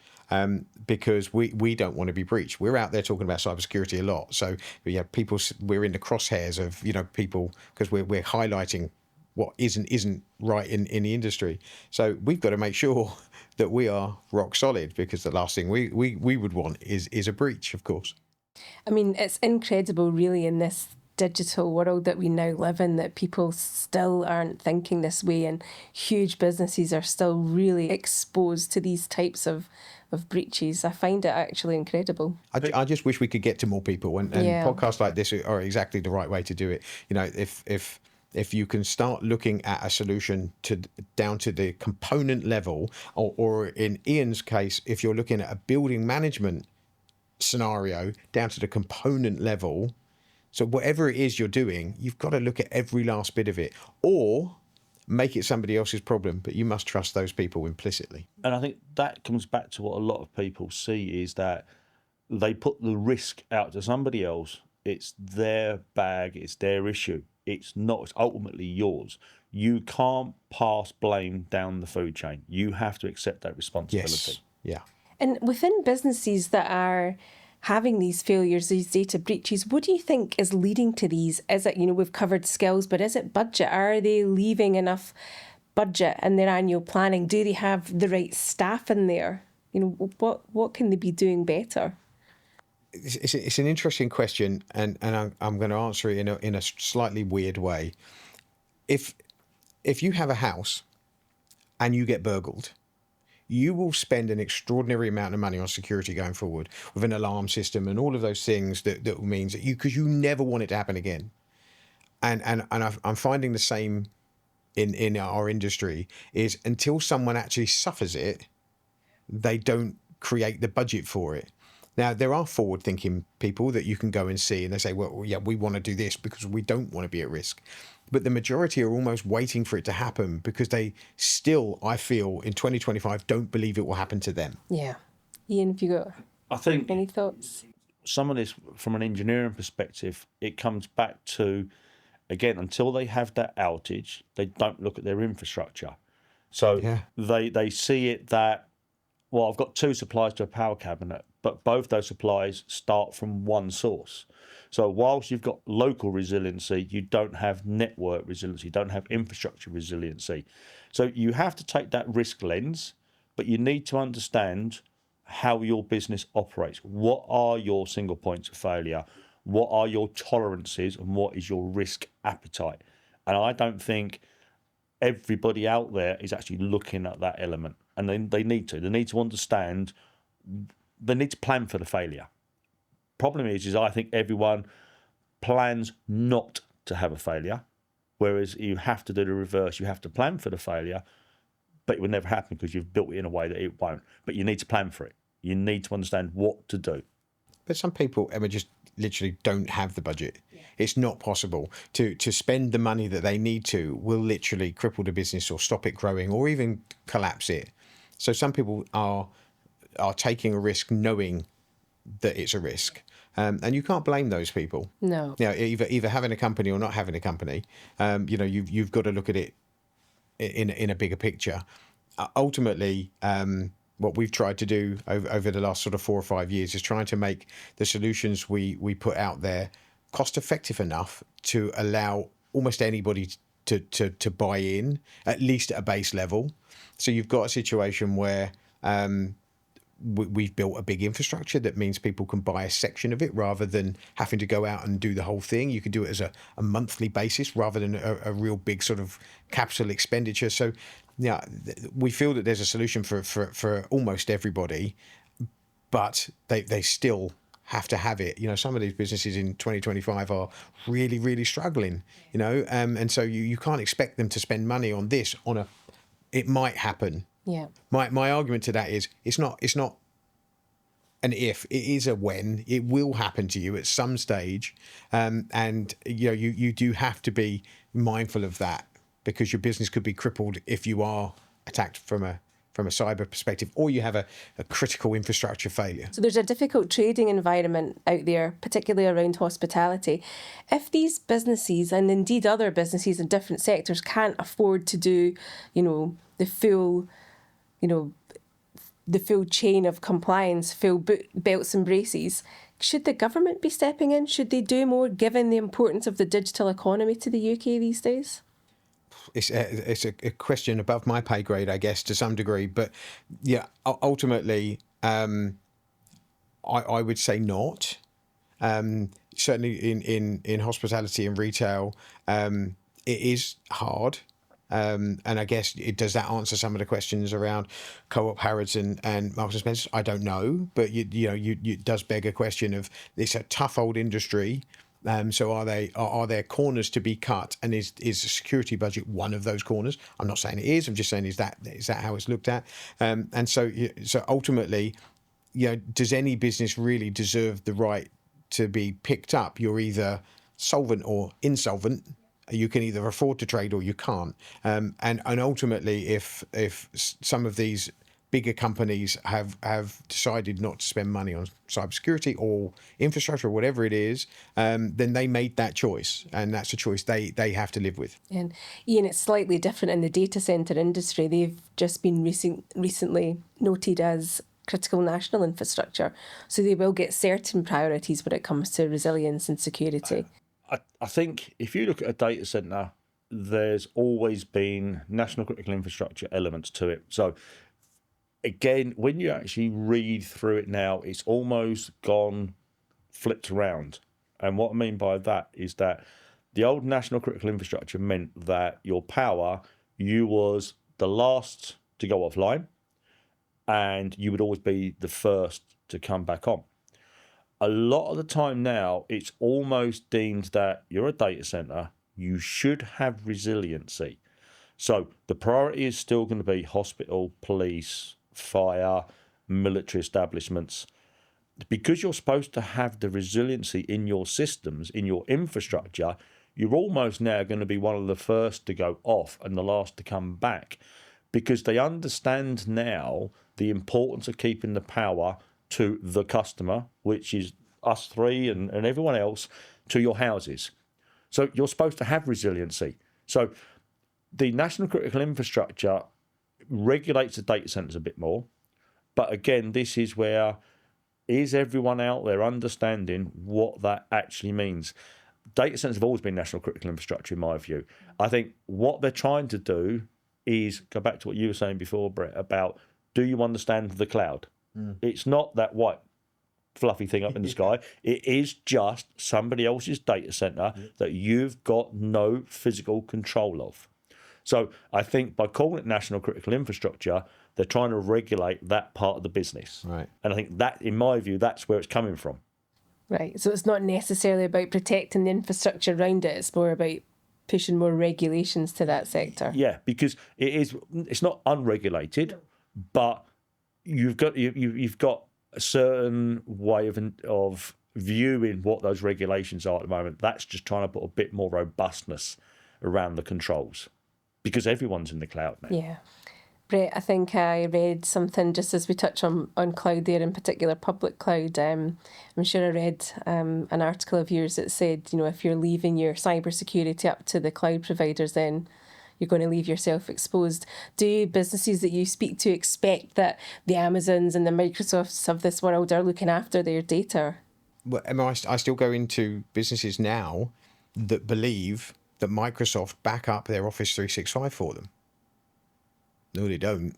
because we don't want to be breached. We're out there talking about cybersecurity a lot, so we're in the crosshairs of people because we're highlighting what isn't right in the industry. So we've got to make sure that we are rock solid, because the last thing we would want is a breach, of course. I mean, it's incredible, really, in this digital world that we now live in, that people still aren't thinking this way, and huge businesses are still really exposed to these types of of breaches. I find it actually incredible. I just wish we could get to more people, and podcasts like this are exactly the right way to do it. You know, if you can start looking at a solution down to the component level, or in Ian's case, if you're looking at a building management scenario down to the component level, so whatever it is you're doing, you've got to look at every last bit of it, or make it somebody else's problem, but you must trust those people implicitly. And I think that comes back to what a lot of people see, is that they put the risk out to somebody else. It's their bag, it's their issue. It's not, it's ultimately yours. You can't pass blame down the food chain. You have to accept that responsibility. Yes. Yeah. And within businesses that are having these failures, these data breaches, what do you think is leading to these? Is it, we've covered skills, but is it budget? Are they leaving enough budget in their annual planning? Do they have the right staff in there? What can they be doing better? It's an interesting question, and I'm going to answer it in a slightly weird way. If you have a house and you get burgled, you will spend an extraordinary amount of money on security going forward, with an alarm system and all of those things that means that because you never want it to happen again. And I'm finding the same in our industry, is until someone actually suffers it, they don't create the budget for it. Now, there are forward-thinking people that you can go and see, and they say, well, yeah, we want to do this because we don't want to be at risk. But the majority are almost waiting for it to happen because they still, I feel, in 2025, don't believe it will happen to them. Yeah. Ian, have you got any thoughts? Some of this, from an engineering perspective, it comes back to, again, until they have that outage, they don't look at their infrastructure. So they see it that, well, I've got two supplies to a power cabinet, but both those supplies start from one source. So whilst you've got local resiliency, you don't have network resiliency, you don't have infrastructure resiliency. So you have to take that risk lens, but you need to understand how your business operates. What are your single points of failure? What are your tolerances, and what is your risk appetite? And I don't think everybody out there is actually looking at that element. And then they need to understand, they need to plan for the failure. Problem is I think everyone plans not to have a failure, whereas you have to do the reverse. You have to plan for the failure, but it will never happen because you've built it in a way that it won't. But you need to plan for it. You need to understand what to do. But some people, Emma, just literally don't have the budget. Yeah. It's not possible to spend the money that they need to. Will literally cripple the business or stop it growing or even collapse it. So some people are taking a risk knowing that it's a risk. And you can't blame those people. No. Either having a company or not having a company. You've got to look at it in a bigger picture. Ultimately, what we've tried to do over the last sort of 4 or 5 years is trying to make the solutions we put out there cost effective enough to allow almost anybody to buy in, at least at a base level. So you've got a situation where we've built a big infrastructure that means people can buy a section of it rather than having to go out and do the whole thing. You can do it as a monthly basis rather than a real big sort of capital expenditure. So we feel that there's a solution for almost everybody, but they still have to have it. Some of these businesses in 2025 are really, really struggling, and so you can't expect them to spend money on this it might happen. Yeah. My argument to that is it's not an if, it is a when. It will happen to you at some stage, and you do have to be mindful of that, because your business could be crippled if you are attacked from a cyber perspective, or you have a critical infrastructure failure. So there's a difficult trading environment out there, particularly around hospitality. If these businesses, and indeed other businesses in different sectors, can't afford to do, the full chain of compliance, full belts and braces, should the government be stepping in? Should they do more, given the importance of the digital economy to the UK these days? It's a question above my pay grade, I guess, to some degree. But yeah, ultimately, I would say not. Certainly in hospitality and retail, it is hard. And I guess does that answer some of the questions around Co-op, Harrods, and Marks and Spencer? I don't know, but it does beg a question of it's a tough old industry. So are there corners to be cut, and is the security budget one of those corners? I'm not saying it is. I'm just saying is that how it's looked at? And so ultimately, does any business really deserve the right to be picked up? You're either solvent or insolvent. You can either afford to trade or you can't. And ultimately, if some of these bigger companies have decided not to spend money on cybersecurity or infrastructure or whatever it is, then they made that choice, and that's a choice they have to live with. And Ian, it's slightly different in the data centre industry. They've just been recently noted as critical national infrastructure, so they will get certain priorities when it comes to resilience and security. I think if you look at a data centre, there's always been national critical infrastructure elements to it. So again, when you actually read through it now, it's almost gone flipped around. And what I mean by that is that the old national critical infrastructure meant that your power, you was the last to go offline, and you would always be the first to come back on. A lot of the time now, it's almost deemed that you're a data centre, you should have resiliency. So the priority is still going to be hospital, police, fire, military establishments. Because you're supposed to have the resiliency in your systems, in your infrastructure, you're almost now going to be one of the first to go off and the last to come back, because they understand now the importance of keeping the power to the customer, which is us three and everyone else, to your houses. So you're supposed to have resiliency. So the national critical infrastructure regulates the data centres a bit more. But again, this is where, is everyone out there understanding what that actually means? Data centres have always been national critical infrastructure, in my view. I think what they're trying to do is go back to what you were saying before, Brett, about do you understand the cloud? It's not that white fluffy thing up in the sky. It is just somebody else's data centre that you've got no physical control of. So I think by calling it national critical infrastructure, they're trying to regulate that part of the business. Right. And I think that, in my view, that's where it's coming from. Right. So it's not necessarily about protecting the infrastructure around it. It's more about pushing more regulations to that sector. Yeah, because it's not unregulated, but you've got a certain way of viewing what those regulations are at the moment. That's just trying to put a bit more robustness around the controls, because everyone's in the cloud now. Yeah. Brett, I think I read something, just as we touch on cloud there, in particular public cloud. I'm sure I read an article of yours that said, if you're leaving your cybersecurity up to the cloud providers, then you're going to leave yourself exposed. Do businesses that you speak to expect that the Amazons and the Microsofts of this world are looking after their data? Well, I still go into businesses now that believe that Microsoft back up their Office 365 for them. No, they don't.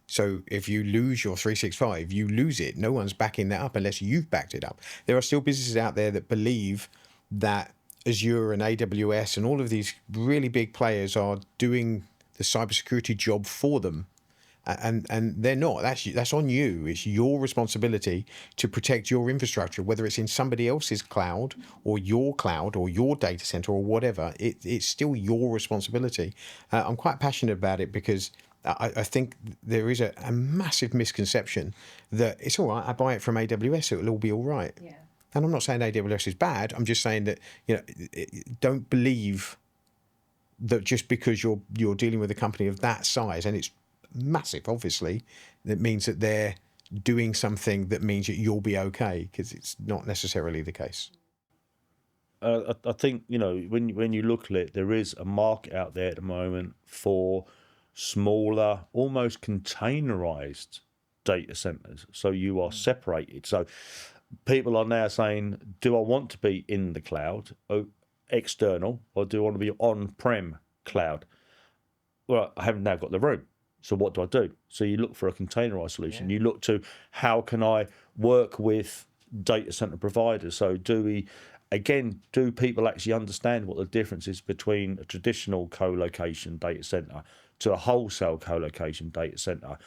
So if you lose your 365, you lose it. No one's backing that up unless you've backed it up. There are still businesses out there that believe that Azure and AWS and all of these really big players are doing the cybersecurity job for them. And they're not. That's on you. It's your responsibility to protect your infrastructure, whether it's in somebody else's cloud or your data center or whatever. It's still your responsibility. I'm quite passionate about it because I think there is a massive misconception that it's all right, I buy it from AWS, so it'll all be all right. Yeah. And I'm not saying AWS is bad. I'm just saying that don't believe that just because you're dealing with a company of that size, and it's massive, obviously, that means that they're doing something that means that you'll be okay, because it's not necessarily the case. I think, when you look at it, there is a market out there at the moment for smaller, almost containerized data centers. So you are separated. So people are now saying, do I want to be in the cloud, external, or do I want to be on-prem cloud? Well, I haven't now got the room. So what do I do? So you look for a containerized solution. Yeah. You look to how can I work with data center providers. So do we again, do people actually understand what the difference is between a traditional co-location data centre to a wholesale co-location data centre,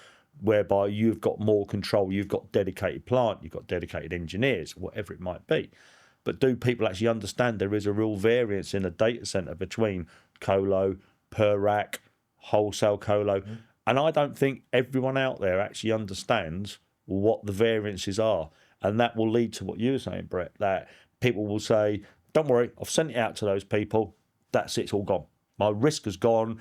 whereby you've got more control, you've got dedicated plant, you've got dedicated engineers, whatever it might be. But do people actually understand there is a real variance in a data centre between colo, per rack, wholesale colo? And I don't think everyone out there actually understands what the variances are. And that will lead to what you were saying, Brett, that people will say, don't worry, I've sent it out to those people, that's it, it's all gone. My risk has gone,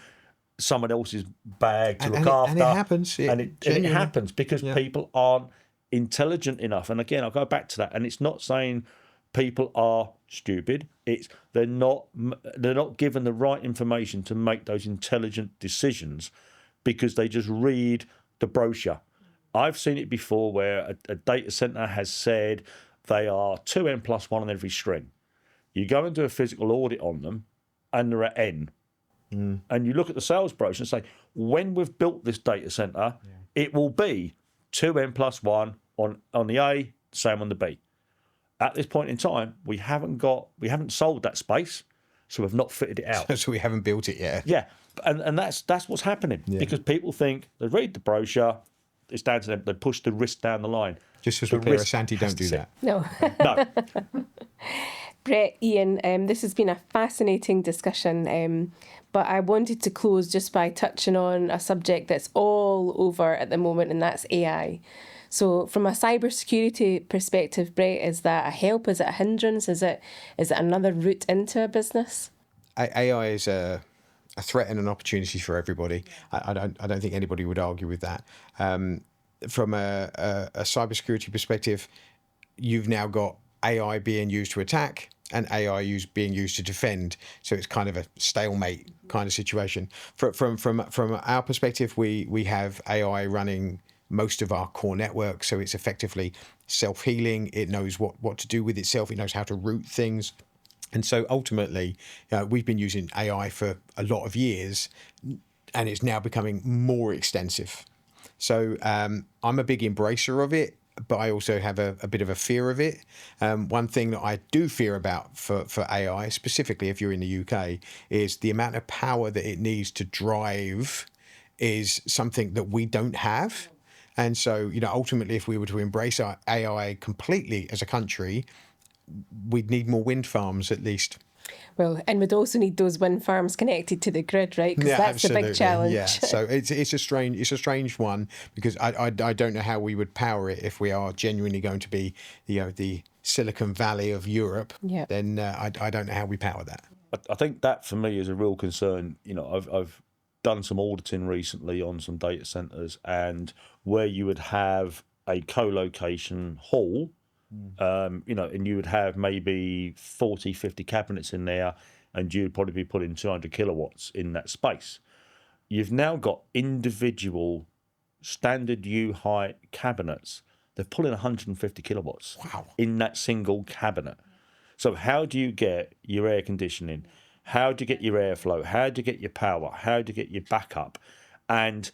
someone else's bag to look after. And it happens. And it happens because people aren't intelligent enough. And again, I'll go back to that. And it's not saying people are stupid. It's they're not given the right information to make those intelligent decisions because they just read the brochure. I've seen it before where a data centre has said they are 2n+1 on every string. You go and do a physical audit on them and they're at n. And you look at the sales brochure and say, when we've built this data centre, it will be 2n+1 on the A, same on the B. At this point in time, we haven't sold that space, so we've not fitted it out. So we haven't built it yet. Yeah, and that's what's happening because people think they read the brochure, it's down to them, they push the risk down the line. Just as we're clear, Asanti don't do that. No. No. Brett, Ian, this has been a fascinating discussion, but I wanted to close just by touching on a subject that's all over at the moment, and that's AI. So from a cybersecurity perspective, Brett, is that a help? Is it a hindrance? Is it another route into a business? AI is a threat and an opportunity for everybody. I don't think anybody would argue with that. From a cybersecurity perspective, you've now got AI being used to attack and AI being used to defend. So it's kind of a stalemate kind of situation. From our perspective, we have AI running most of our core network, so it's effectively self-healing. It knows what to do with itself. It knows how to route things. And so ultimately, we've been using AI for a lot of years, and it's now becoming more extensive. So I'm a big embracer of it, but I also have a bit of a fear of it. One thing that I do fear about for AI, specifically if you're in the UK, is the amount of power that it needs to drive is something that we don't have. And so, ultimately, if we were to embrace our AI completely as a country, we'd need more wind farms at least. Well, and we'd also need those wind farms connected to the grid, right? Because that's absolutely. the big challenge. Yeah, so it's a strange one because I don't know how we would power it if we are genuinely going to be the Silicon Valley of Europe. Yeah. Then I don't know how we power that. I think that for me is a real concern. I've done some auditing recently on some data centres, and where you would have a co-location hall, and you would have maybe 40, 50 cabinets in there, and you'd probably be putting 200 kilowatts in that space. You've now got individual standard U-height cabinets. They're pulling 150 kilowatts in that single cabinet. So how do you get your air conditioning? How do you get your airflow? How do you get your power? How do you get your backup? And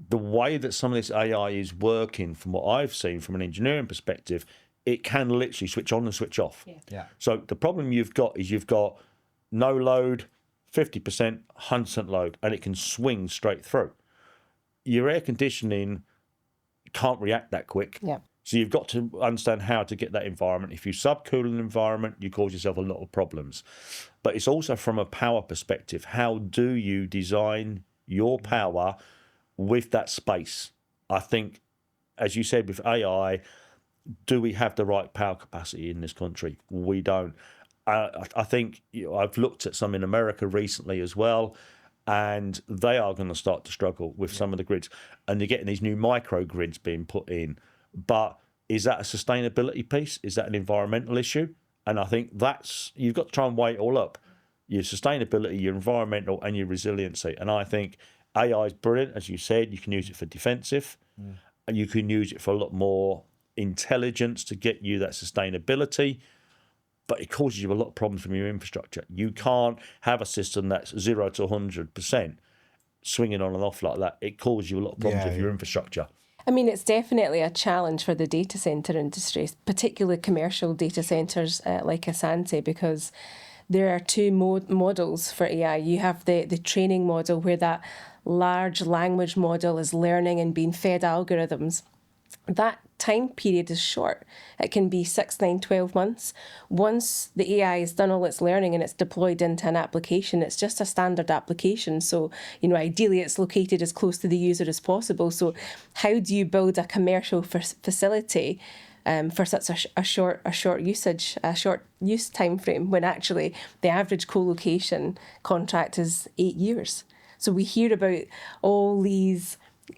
the way that some of this AI is working, from what I've seen from an engineering perspective, it can literally switch on and switch off. Yeah. So the problem you've got is you've got no load, 50%, 100% load, and it can swing straight through. Your air conditioning can't react that quick. Yeah. So you've got to understand how to get that environment. If you subcool an environment, you cause yourself a lot of problems. But it's also from a power perspective. How do you design your power with that space? I think, as you said, with AI, do we have the right power capacity in this country? We don't. I think I've looked at some in America recently as well, and they are going to start to struggle with some of the grids. And you're getting these new microgrids being put in. But is that a sustainability piece? Is that an environmental issue? And I think you've got to try and weigh it all up. Your sustainability, your environmental, and your resiliency. And I think AI is brilliant. As you said, you can use it for defensive, and you can use it for a lot more intelligence to get you that sustainability. But it causes you a lot of problems from your infrastructure. You can't have a system that's 0 to 100% swinging on and off like that. It causes you a lot of problems with your infrastructure. I mean, it's definitely a challenge for the data centre industry, particularly commercial data centres like Asanti, because there are two models for AI. You have the training model where that large language model is learning and being fed algorithms. That time period is short. It can be 6, 9, 12 months. Once the AI has done all its learning and it's deployed into an application, it's just a standard application. So, ideally it's located as close to the user as possible. So how do you build a commercial facility for such a short use time frame when actually the average co-location contract is 8 years? So we hear about all these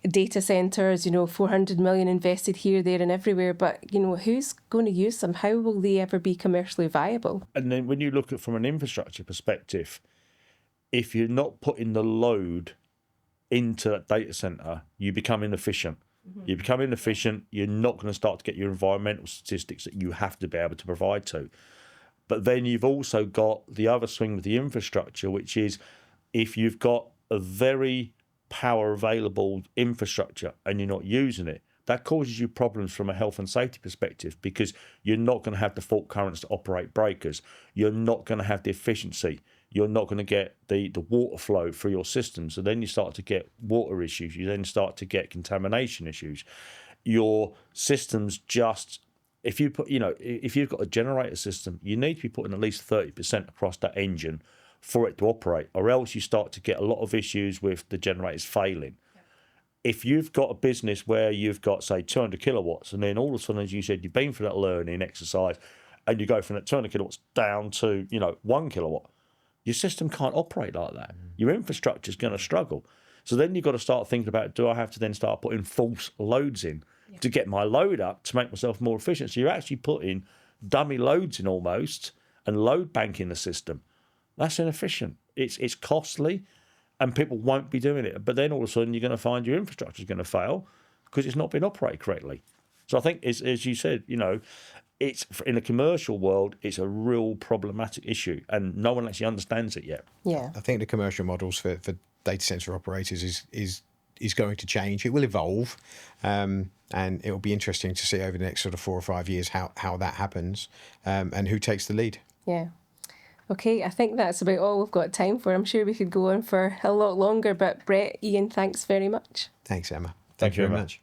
data centres, 400 million invested here, there and everywhere, but, who's going to use them? How will they ever be commercially viable? And then when you look at from an infrastructure perspective, if you're not putting the load into that data centre, you become inefficient. Mm-hmm. You become inefficient, you're not going to start to get your environmental statistics that you have to be able to provide to. But then you've also got the other swing with the infrastructure, which is if you've got a very power available infrastructure and you're not using it, that causes you problems from a health and safety perspective, because you're not going to have the fault currents to operate breakers. You're not going to have the efficiency. You're not going to get the water flow through your system. So then you start to get water issues. You then start to get contamination issues. Your systems just, if you've got a generator system, you need to be putting at least 30% across that engine for it to operate, or else you start to get a lot of issues with the generators failing. If you've got a business where you've got, say, 200 kilowatts, and then all of a sudden, as you said, you've been through that learning exercise, and you go from that 200 kilowatts down to, 1 kilowatt, your system can't operate like that. Your infrastructure is going to struggle. So then you've got to start thinking about, do I have to then start putting false loads in to get my load up to make myself more efficient? So you're actually putting dummy loads in almost and load banking the system. That's inefficient. It's costly, and people won't be doing it. But then all of a sudden, you're going to find your infrastructure is going to fail because it's not been operated correctly. So I think, as you said, it's in the commercial world, it's a real problematic issue, and no one actually understands it yet. Yeah, I think the commercial models for data center operators is going to change. It will evolve, and it will be interesting to see over the next sort of 4 or 5 years how that happens, and who takes the lead. Yeah. Okay, I think that's about all we've got time for. I'm sure we could go on for a lot longer, but Brett, Ian, thanks very much. Thanks, Emma. Thank you very very much.